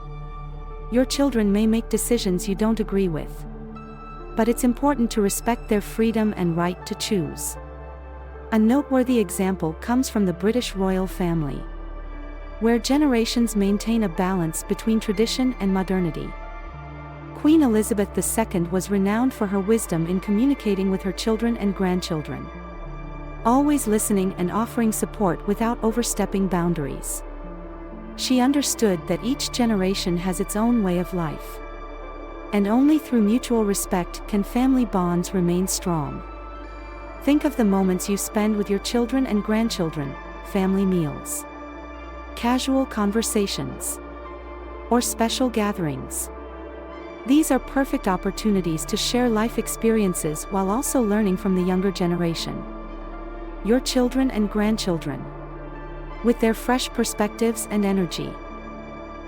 A: Your children may make decisions you don't agree with, but it's important to respect their freedom and right to choose. A noteworthy example comes from the British royal family, where generations maintain a balance between tradition and modernity. Queen Elizabeth II was renowned for her wisdom in communicating with her children and grandchildren, always listening and offering support without overstepping boundaries. She understood that each generation has its own way of life, and only through mutual respect can family bonds remain strong. Think of the moments you spend with your children and grandchildren, family meals, casual conversations, or special gatherings. These are perfect opportunities to share life experiences while also learning from the younger generation. Your children and grandchildren, with their fresh perspectives and energy,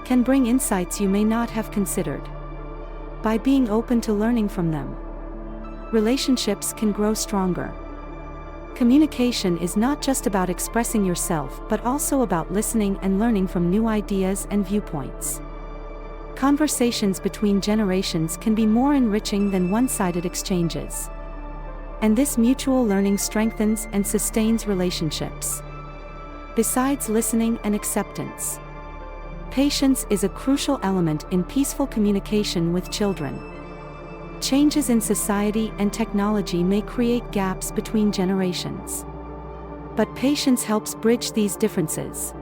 A: can bring insights you may not have considered. By being open to learning from them, relationships can grow stronger. Communication is not just about expressing yourself but also about listening and learning from new ideas and viewpoints. Conversations between generations can be more enriching than one-sided exchanges, and this mutual learning strengthens and sustains relationships. Besides listening and acceptance, patience is a crucial element in peaceful communication with children. Changes in society and technology may create gaps between generations, but patience helps bridge these differences.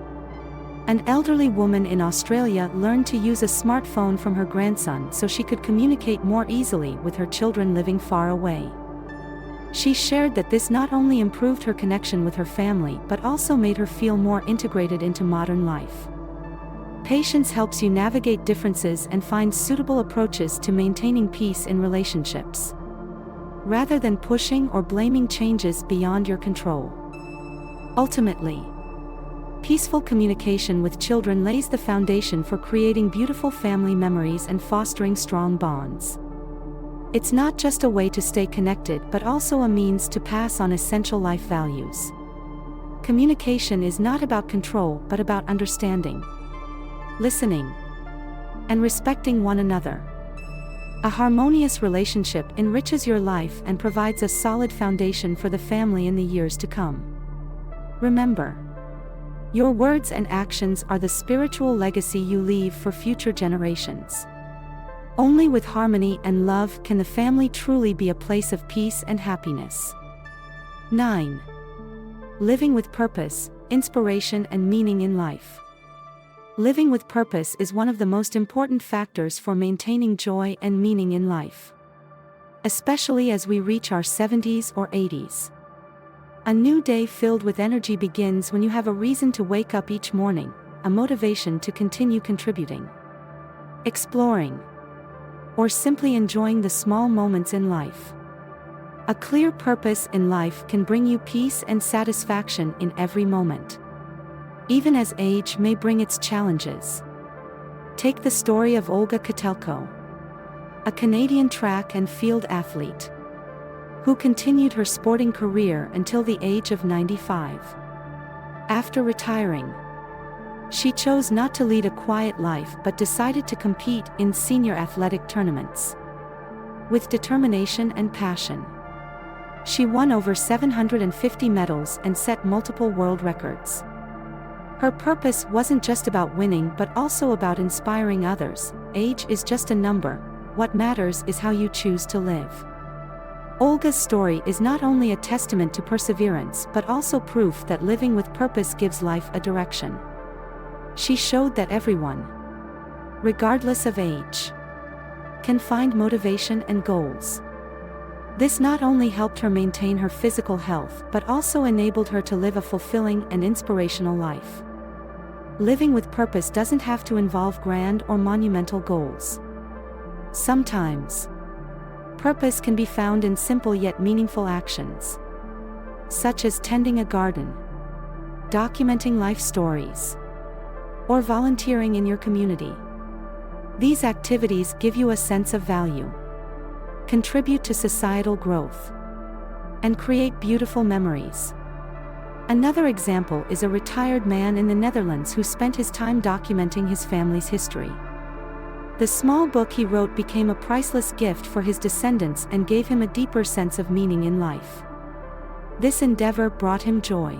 A: An elderly woman in Australia learned to use a smartphone from her grandson so she could communicate more easily with her children living far away. She shared that this not only improved her connection with her family but also made her feel more integrated into modern life. Patience helps you navigate differences and find suitable approaches to maintaining peace in relationships, rather than pushing or blaming changes beyond your control. Ultimately, peaceful communication with children lays the foundation for creating beautiful family memories and fostering strong bonds. It's not just a way to stay connected but also a means to pass on essential life values. Communication is not about control but about understanding, listening, and respecting one another. A harmonious relationship enriches your life and provides a solid foundation for the family in the years to come. Remember, your words and actions are the spiritual legacy you leave for future generations. Only with harmony and love can the family truly be a place of peace and happiness. 9. Living with purpose, inspiration and meaning in life. Living with purpose is one of the most important factors for maintaining joy and meaning in life, especially as we reach our 70s or 80s. A new day filled with energy begins when you have a reason to wake up each morning, a motivation to continue contributing, exploring, or simply enjoying the small moments in life. A clear purpose in life can bring you peace and satisfaction in every moment, even as age may bring its challenges. Take the story of Olga Kotelko, a Canadian track and field athlete, who continued her sporting career until the age of 95. After retiring, she chose not to lead a quiet life but decided to compete in senior athletic tournaments. With determination and passion, she won over 750 medals and set multiple world records. Her purpose wasn't just about winning but also about inspiring others. Age is just a number, what matters is how you choose to live. Olga's story is not only a testament to perseverance but also proof that living with purpose gives life a direction. She showed that everyone, regardless of age, can find motivation and goals. This not only helped her maintain her physical health but also enabled her to live a fulfilling and inspirational life. Living with purpose doesn't have to involve grand or monumental goals. Sometimes, purpose can be found in simple yet meaningful actions, such as tending a garden, documenting life stories, or volunteering in your community. These activities give you a sense of value, contribute to societal growth, and create beautiful memories. Another example is a retired man in the Netherlands who spent his time documenting his family's history. The small book he wrote became a priceless gift for his descendants and gave him a deeper sense of meaning in life. This endeavor brought him joy,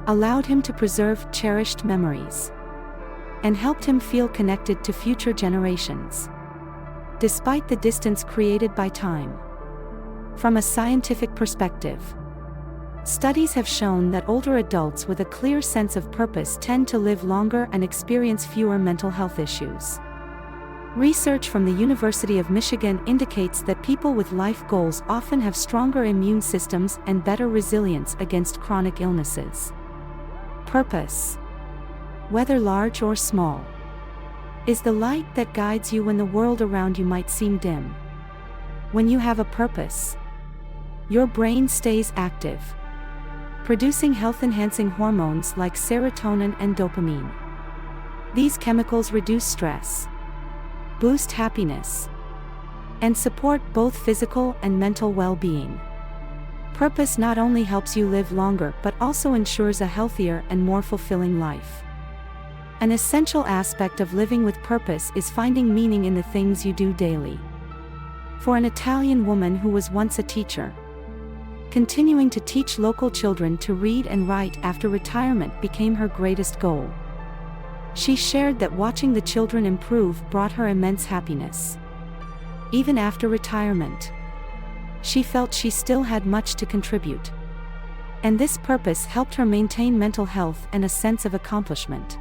A: allowed him to preserve cherished memories, and helped him feel connected to future generations, despite the distance created by time. From a scientific perspective, studies have shown that older adults with a clear sense of purpose tend to live longer and experience fewer mental health issues. Research from the University of Michigan indicates that people with life goals often have stronger immune systems and better resilience against chronic illnesses. Purpose, whether large or small, is the light that guides you when the world around you might seem dim. When you have a purpose, your brain stays active, producing health-enhancing hormones like serotonin and dopamine. These chemicals reduce stress, boost happiness, and support both physical and mental well-being. Purpose not only helps you live longer but also ensures a healthier and more fulfilling life. An essential aspect of living with purpose is finding meaning in the things you do daily. For an Italian woman who was once a teacher, continuing to teach local children to read and write after retirement became her greatest goal. She shared that watching the children improve brought her immense happiness. Even after retirement, she felt she still had much to contribute. And this purpose helped her maintain mental health and a sense of accomplishment.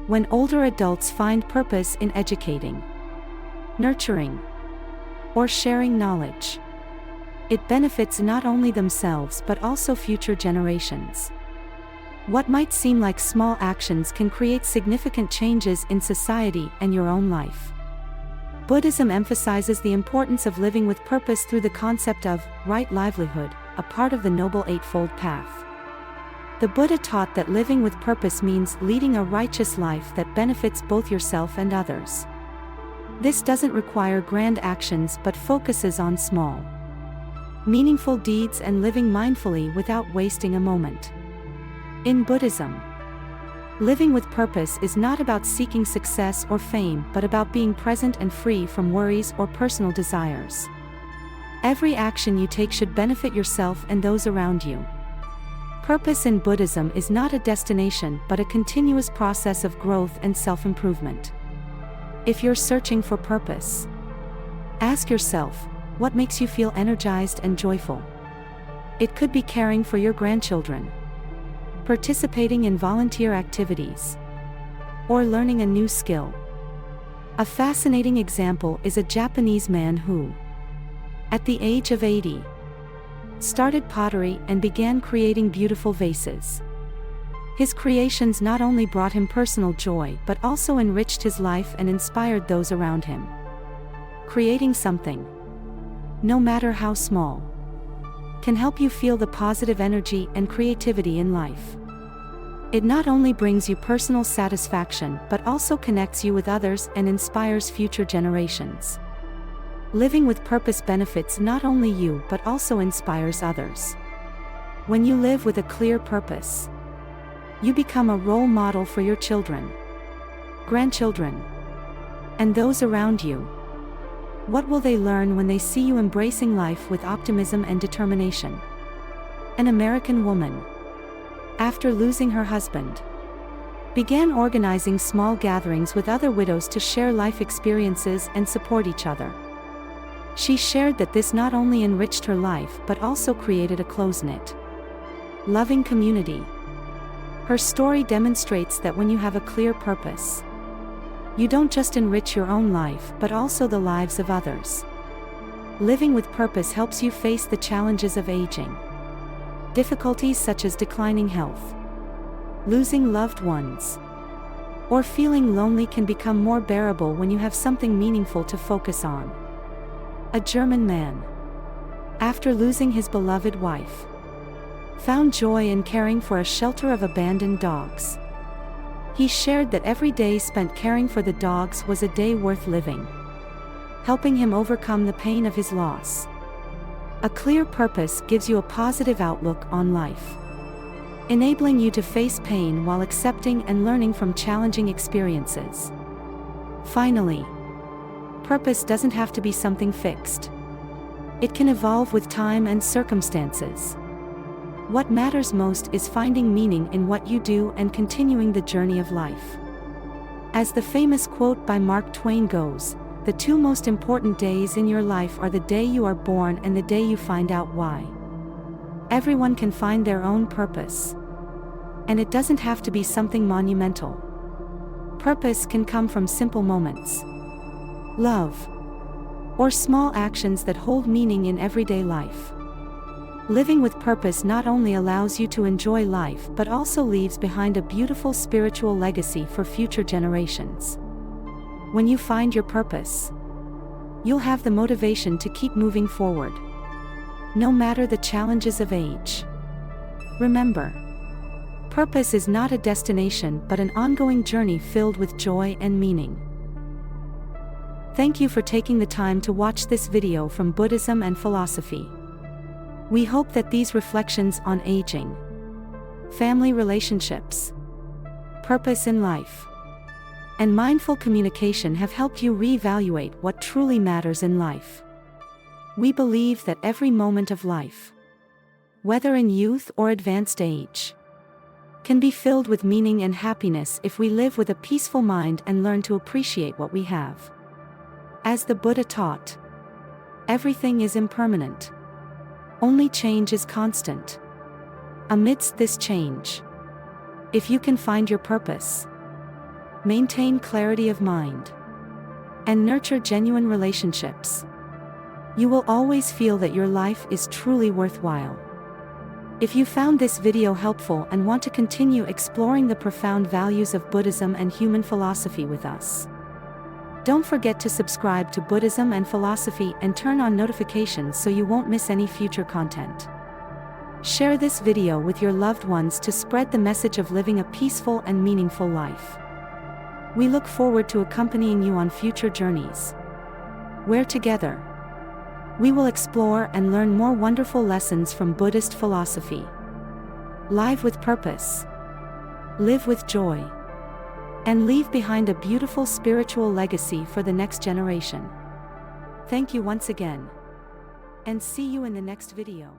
A: When older adults find purpose in educating, nurturing, or sharing knowledge, it benefits not only themselves but also future generations. What might seem like small actions can create significant changes in society and your own life. Buddhism emphasizes the importance of living with purpose through the concept of right livelihood, a part of the Noble Eightfold Path. The Buddha taught that living with purpose means leading a righteous life that benefits both yourself and others. This doesn't require grand actions but focuses on small, meaningful deeds and living mindfully without wasting a moment. In Buddhism, living with purpose is not about seeking success or fame but about being present and free from worries or personal desires. Every action you take should benefit yourself and those around you. Purpose in Buddhism is not a destination but a continuous process of growth and self-improvement. If you're searching for purpose, ask yourself, what makes you feel energized and joyful? It could be caring for your grandchildren, participating in volunteer activities, or learning a new skill. A fascinating example is a Japanese man who, at the age of 80, started pottery and began creating beautiful vases. His creations not only brought him personal joy but also enriched his life and inspired those around him. Creating something, no matter how small, can help you feel the positive energy and creativity in life. It not only brings you personal satisfaction but also connects you with others and inspires future generations. Living with purpose benefits not only you but also inspires others. When you live with a clear purpose, you become a role model for your children, grandchildren, and those around you. What will they learn when they see you embracing life with optimism and determination? An American woman, after losing her husband, began organizing small gatherings with other widows to share life experiences and support each other. She shared that this not only enriched her life but also created a close-knit, loving community. Her story demonstrates that when you have a clear purpose, you don't just enrich your own life but also the lives of others. Living with purpose helps you face the challenges of aging. Difficulties such as declining health, losing loved ones, or feeling lonely can become more bearable when you have something meaningful to focus on. A German man, after losing his beloved wife, found joy in caring for a shelter of abandoned dogs. He shared that every day spent caring for the dogs was a day worth living, helping him overcome the pain of his loss. A clear purpose gives you a positive outlook on life, enabling you to face pain while accepting and learning from challenging experiences. Finally, purpose doesn't have to be something fixed. It can evolve with time and circumstances. What matters most is finding meaning in what you do and continuing the journey of life. As the famous quote by Mark Twain goes, "The two most important days in your life are the day you are born and the day you find out why." Everyone can find their own purpose, and it doesn't have to be something monumental. Purpose can come from simple moments, love, or small actions that hold meaning in everyday life. Living with purpose not only allows you to enjoy life but also leaves behind a beautiful spiritual legacy for future generations. When you find your purpose, you'll have the motivation to keep moving forward, no matter the challenges of age. Remember, purpose is not a destination but an ongoing journey filled with joy and meaning. Thank you for taking the time to watch this video from Buddhism and Philosophy. We hope that these reflections on aging, family relationships, purpose in life, and mindful communication have helped you reevaluate what truly matters in life. We believe that every moment of life, whether in youth or advanced age, can be filled with meaning and happiness if we live with a peaceful mind and learn to appreciate what we have. As the Buddha taught, everything is impermanent. Only change is constant. Amidst this change, if you can find your purpose, maintain clarity of mind, and nurture genuine relationships, you will always feel that your life is truly worthwhile. If you found this video helpful and want to continue exploring the profound values of Buddhism and human philosophy with us, don't forget to subscribe to Buddhism and Philosophy and turn on notifications so you won't miss any future content. Share this video with your loved ones to spread the message of living a peaceful and meaningful life. We look forward to accompanying you on future journeys, where together, we will explore and learn more wonderful lessons from Buddhist philosophy. Live with purpose, live with joy, and leave behind a beautiful spiritual legacy for the next generation. Thank you once again, and see you in the next video.